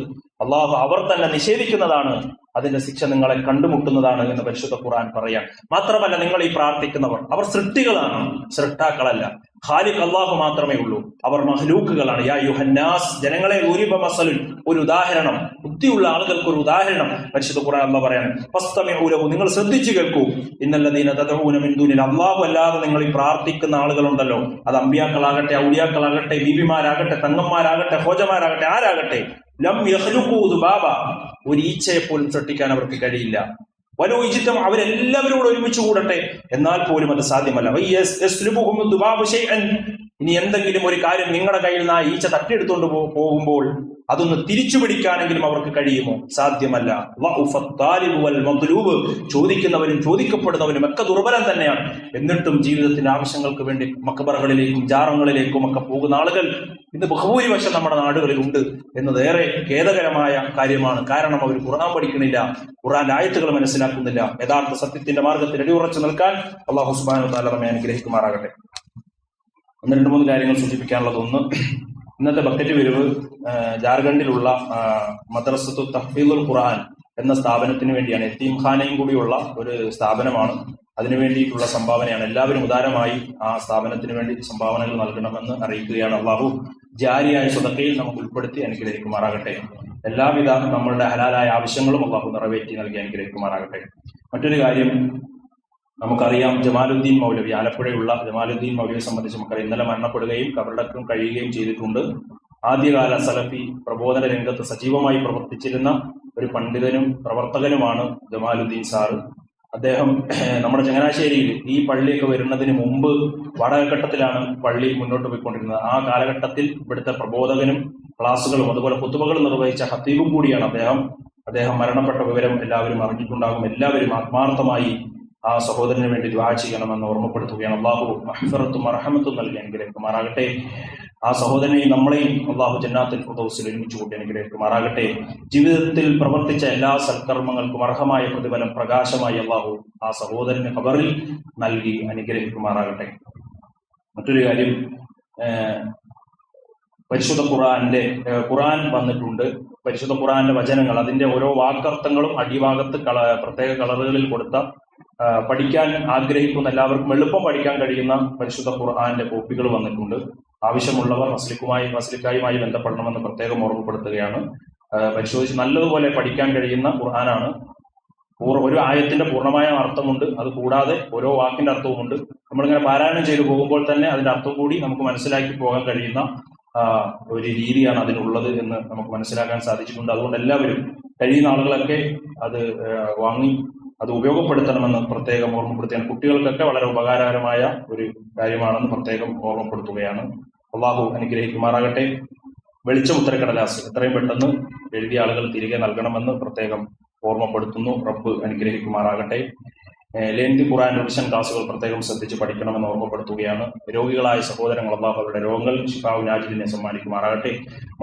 അള്ളാഹു അവർ തന്നെ നിഷേധിക്കുന്നതാണ്, അതിന്റെ ശിക്ഷ നിങ്ങളെ കണ്ടുമുട്ടുന്നതാണ് എന്ന് പരിശുദ്ധ ഖുർആൻ പറയാം. മാത്രമല്ല, നിങ്ങൾ ഈ പ്രാർത്ഥിക്കുന്നവർ അവർ സൃഷ്ടികളാണ്, സൃഷ്ടാക്കളല്ല. ഖാലിഖ് അള്ളാഹു മാത്രമേ ഉള്ളൂ, അവർ മഹ്ലൂക്കുകളാണ്. യാ യുഹന്നാസ്, ജനങ്ങളെ ഊരിബ മസലുൻ, ഒരു ഉദാഹരണം, ബുദ്ധിയുള്ള ആളുകൾക്ക് ഒരു ഉദാഹരണം പരിശുദ്ധ ഖുർആൻ അല്ലാഹു പറയാണ്, ഫസ്തമിഉ ലഹു, നിങ്ങൾ ശ്രദ്ധിച്ചു കേൾക്കൂ. ഇന്നല്ലദീന തദഊന മിൻ ദൂനിൽ, അല്ലാഹു അല്ലാതെ നിങ്ങൾ ഈ പ്രാർത്ഥിക്കുന്ന ആളുകളുണ്ടല്ലോ, അത് അമ്പിയാക്കളാകട്ടെ, ഔലിയാക്കളാകട്ടെ, ബീബിമാരാകട്ടെ, തങ്ങന്മാരാകട്ടെ, ഹോജമാരാകട്ടെ, ആരാകട്ടെ, ലം യഖ്ലുഖൂ ദുബാബ, ഒരു ഈച്ചയെ പോലും സൃഷ്ടിക്കാൻ അവർക്ക് കഴിയില്ല. വലോ ഇജിത്തം, അവരെല്ലാവരും കൂടെ ഒരുമിച്ച് കൂടട്ടെ, എന്നാൽ പോലും അത് സാധ്യമല്ല. ഇനി എന്തെങ്കിലും ഒരു കാര്യം നിങ്ങളുടെ കയ്യിൽ നിന്ന് ആ ഈച്ച തട്ടിയെടുത്തുകൊണ്ട് പോകുമ്പോൾ അതൊന്ന് തിരിച്ചു പിടിക്കാനെങ്കിലും അവർക്ക് കഴിയുമോ? സാധ്യമല്ല. ചോദിക്കുന്നവരും ചോദിക്കപ്പെടുന്നവരും ഒക്കെ ദുർബലം തന്നെയാണ്. എന്നിട്ടും ജീവിതത്തിന്റെ ആവശ്യങ്ങൾക്ക് വേണ്ടി മക്ബറകളിലേക്കും ജാറങ്ങളിലേക്കും ഒക്കെ പോകുന്ന ആളുകൾ ഇന്ന് ബഹുഭൂരിപക്ഷം നമ്മുടെ നാടുകളിൽ ഉണ്ട് എന്നത് ഏറെ ഖേദകരമായ കാര്യമാണ്. കാരണം അവർ ഖുർആൻ പഠിക്കണില്ല, ഖുർആന്റെ ആയത്തുകൾ മനസ്സിലാക്കുന്നില്ല. യഥാർത്ഥ സത്യത്തിന്റെ മാർഗത്തിൽ അടിയുറച്ചു നിൽക്കാൻ അല്ലാഹു സുബ്ഹാനഹു വ തആല നമ്മെ അനുഗ്രഹിക്കുമാറാകട്ടെ. 1-2-3 കാര്യങ്ങൾ സൂചിപ്പിക്കാനുള്ളത്. ഒന്ന്, ഇന്നത്തെ ബക്കറ്റ് പിരിവ് ജാർഖണ്ഡിലുള്ള മദ്രസത്തു തഹ്ഫീദുൽ ഖുർആൻ എന്ന സ്ഥാപനത്തിന് വേണ്ടിയാണ്. യതീംഖാനയും കൂടിയുള്ള ഒരു സ്ഥാപനമാണ്. അതിനു വേണ്ടിയിട്ടുള്ള സംഭാവനയാണ്. എല്ലാവരും ഉദാരമായി ആ സ്ഥാപനത്തിന് വേണ്ടി സംഭാവനകൾ നൽകണമെന്ന് അറിയിക്കുകയാണ്. അള്ളാഹു ജാരിയായ സ്വതക്കയിൽ നമുക്ക് ഉൾപ്പെടുത്തി അനുഗ്രഹിക്കുമാറാകട്ടെ. എല്ലാവിധ നമ്മളുടെ ഹലാലായ ആവശ്യങ്ങളും അള്ളാഹു നിറവേറ്റി നൽകി അനുഗ്രഹിക്കുമാറാകട്ടെ. മറ്റൊരു കാര്യം, നമുക്കറിയാം, ജമാലുദ്ദീൻ മൗലവി, ആലപ്പുഴയുള്ള ജമാലുദ്ദീൻ മൗലവിയെ സംബന്ധിച്ച് നമുക്കറിയാം, ഇന്നലെ മരണപ്പെടുകയും കബറടക്കം കഴിയുകയും ചെയ്തിട്ടുണ്ട്. ആദ്യകാല സലഫി പ്രബോധന രംഗത്ത് സജീവമായി പ്രവർത്തിച്ചിരുന്ന ഒരു പണ്ഡിതനും പ്രവർത്തകനുമാണ് ജമാലുദ്ദീൻ സാറ്. അദ്ദേഹം നമ്മുടെ ചങ്ങനാശ്ശേരിയിൽ ഈ പള്ളിയൊക്കെ വരുന്നതിന് മുമ്പ് വാടകഘട്ടത്തിലാണ് പള്ളി മുന്നോട്ട് പോയിക്കൊണ്ടിരുന്നത്. ആ കാലഘട്ടത്തിൽ ഇവിടുത്തെ പ്രബോധകനും ക്ലാസുകളും അതുപോലെ ഖുതുബകളും നിർവഹിച്ച ഖത്തീബും കൂടിയാണ് അദ്ദേഹം. അദ്ദേഹം മരണപ്പെട്ട വിവരം എല്ലാവരും അറിഞ്ഞിട്ടുണ്ടാകും. എല്ലാവരും ആത്മാർത്ഥമായി ആ സഹോദരന് വേണ്ടി ദുആ ചെയ്യണമെന്ന് ഓർമ്മപ്പെടുത്തുകയാണ്. അള്ളാഹു മഹ്ഫിറത്തും മർഹമത്തും നൽകി അനുഗ്രഹിക്കുമാറാകട്ടെ. ആ സഹോദരനെയും നമ്മളെയും അള്ളാഹു ജന്നാത്തുൽ ഫിർദൗസിൽ ഒരുമിച്ച് കൂട്ടി അനുഗ്രഹിക്കുമാറാകട്ടെ. ജീവിതത്തിൽ പ്രവർത്തിച്ച എല്ലാ സൽക്കർമ്മങ്ങൾക്കും അർഹമായ പ്രതിഫലം പ്രകാശമായി അള്ളാഹു ആ സഹോദരന് ഖബറിൽ നൽകി അനുഗ്രഹിക്കുമാറാകട്ടെ. മറ്റൊരു കാര്യം, പരിശുദ്ധ ഖുർആൻ വന്നിട്ടുണ്ട്. പരിശുദ്ധ ഖുർആന്റെ വചനങ്ങൾ, അതിന്റെ ഓരോ വാക്കർത്ഥങ്ങളും അടിഭാഗത്ത് പ്രത്യേക കളറുകളിൽ കൊടുത്ത പഠിക്കാൻ ആഗ്രഹിക്കുന്ന എല്ലാവർക്കും എളുപ്പം പഠിക്കാൻ കഴിയുന്ന പരിശുദ്ധ ഖുർആന്റെ കോപ്പികൾ വന്നിട്ടുണ്ട്. ആവശ്യമുള്ളവർ മസ്ലിക്കായുമായി ബന്ധപ്പെടണമെന്ന് പ്രത്യേകം ഓർമ്മപ്പെടുത്തുകയാണ്. പരിശോധിച്ച് നല്ലതുപോലെ പഠിക്കാൻ കഴിയുന്ന ഖുർആനാണ്. ഒരു ആയത്തിന്റെ പൂർണ്ണമായ അർത്ഥമുണ്ട്, അത് കൂടാതെ ഓരോ വാക്കിന്റെ അർത്ഥവുമുണ്ട്. നമ്മളിങ്ങനെ പാരായണം ചെയ്തു പോകുമ്പോൾ തന്നെ അതിന്റെ അർത്ഥം കൂടി നമുക്ക് മനസ്സിലാക്കി പോകാൻ കഴിയുന്ന ഒരു രീതിയാണ് അതിനുള്ളത് എന്ന് നമുക്ക് മനസ്സിലാക്കാൻ സാധിച്ചിട്ടുണ്ട്. അതുകൊണ്ട് എല്ലാവരും കഴിയുന്ന ആളുകളൊക്കെ അത് വാങ്ങി അത് ഉപയോഗപ്പെടുത്തണമെന്ന് പ്രത്യേകം ഓർമ്മപ്പെടുത്തുകയാണ്. കുട്ടികൾക്കൊക്കെ വളരെ ഉപകാരകരമായ ഒരു കാര്യമാണെന്ന് പ്രത്യേകം ഓർമ്മപ്പെടുത്തുകയാണ്. അള്ളാഹു അനുഗ്രഹിക്കുമാറാകട്ടെ. വെളിച്ചം ഉത്തരക്കടലാസ് എത്രയും പെട്ടെന്ന് എഴുതിയ ആളുകൾ തിരികെ നൽകണമെന്ന് പ്രത്യേകം ഓർമ്മപ്പെടുത്തുന്നു. റബ്ബ് അനുഗ്രഹിക്കുമാറാകട്ടെ. ലേന്തി ഖുർആൻ റിവിഷൻ ക്ലാസുകൾ പ്രത്യേകം ശ്രദ്ധിച്ച് പഠിക്കണമെന്ന് ഓർമ്മപ്പെടുത്തുകയാണ്. രോഗികളായ സഹോദരങ്ങൾ അള്ളാഹു അവരുടെ രോഗങ്ങൾ ശിഫാഉൻ ആജിലിനെ സമ്മാനിക്കുമാറാകട്ടെ.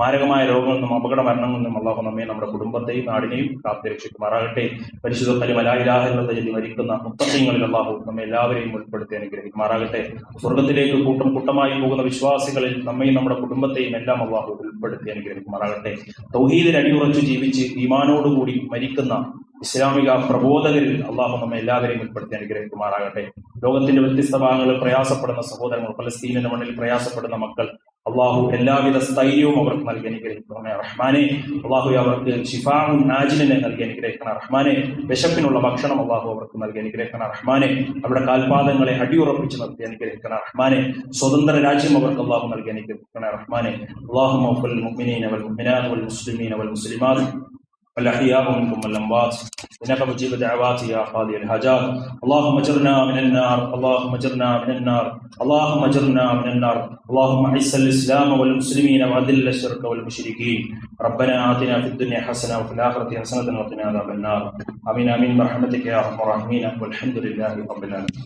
മാരകമായ രോഗങ്ങളിൽ നിന്നും അപകട മരണങ്ങളിൽ നിന്നും അള്ളാഹു നമ്മെ നമ്മുടെ കുടുംബത്തെയും നാടിനെയും കാത്തുരക്ഷിക്കുമാറാകട്ടെ. പരിശുദ്ധ കലിമ ലാ ഇലാഹ ഇല്ലല്ലാഹ് ചൊല്ലി മരിക്കുന്ന മുത്തഖീങ്ങളിൽ അള്ളാഹു നമ്മെ എല്ലാവരെയും ഉൾപ്പെടുത്തി അനുഗ്രഹിക്കുമാറാകട്ടെ. സ്വർഗത്തിലേക്ക് കൂട്ടം കൂട്ടമായി പോകുന്ന വിശ്വാസികളിൽ നമ്മയും നമ്മുടെ കുടുംബത്തെയും എല്ലാം അള്ളാഹു ഉൾപ്പെടുത്തി അനുഗ്രഹിക്കുമാറാകട്ടെ. തൗഹീദിൽ അടിയുറച്ചു ജീവിച്ച് ഈമാനോടുകൂടി മരിക്കുന്ന ഇസ്ലാമിക പ്രബോധകരിൽ അള്ളാഹു നമ്മെ എല്ലാവരെയും ഉൾപ്പെടുത്തി അനുഗ്രഹിക്കുമാറാകട്ടെ. ലോകത്തിന്റെ വ്യത്യസ്ത ഭാഗങ്ങളിൽ പ്രയാസപ്പെടുന്ന സഹോദരങ്ങൾ, ഫലസ്തീനിന്റെ മണ്ണിൽ പ്രയാസപ്പെടുന്ന മക്കൾ, അള്ളാഹു എല്ലാവിധ സ്ഥൈര്യവും അവർക്ക് നൽകി അനുഗ്രഹിക്കണമേ റഹ്മാനെ. അള്ളാഹു അവർക്ക് ശിഫാഉൻ ആജിലിനെ നൽകി അനുഗ്രഹിക്കണം റഹ്മാനെ. വിശപ്പിനുള്ള ഭക്ഷണം അള്ളാഹു അവർക്ക് നൽകി അനുഗ്രഹിക്കണം റഹ്മാനെ. അവരുടെ കാൽപാദങ്ങളെ അടിയുറപ്പിച്ച് നിർത്തി അനുഗ്രഹിക്കണം റഹ്മാനെ. സ്വതന്ത്ര രാജ്യം അവർക്ക് അള്ളാഹു നൽകി അനുഗ്രഹിക്കണം റഹ്മാനെ. അല്ലാഹുമ്മ ഗ്ഫിർ ലിൽ മുഅ്മിനീന വൽ മുഅ്മിനാത്ത് വൽ മുസ്ലിമീന വൽ മുസ്ലിമാത്ത് الأحياء منكم والأموات إنك مجيب دعوات يا قاضي الحاجات. اللهم اجرنا من النار، اللهم اجرنا من النار، اللهم اجرنا من النار. اللهم اعز الإسلام والمسلمين وأذل الشرك والمشركين. ربنا آتنا في الدنيا حسنة وفي الآخرة حسنة وقنا عذاب النار. آمين آمين برحمتك يا أرحم الراحمين والحمد لله رب العالمين.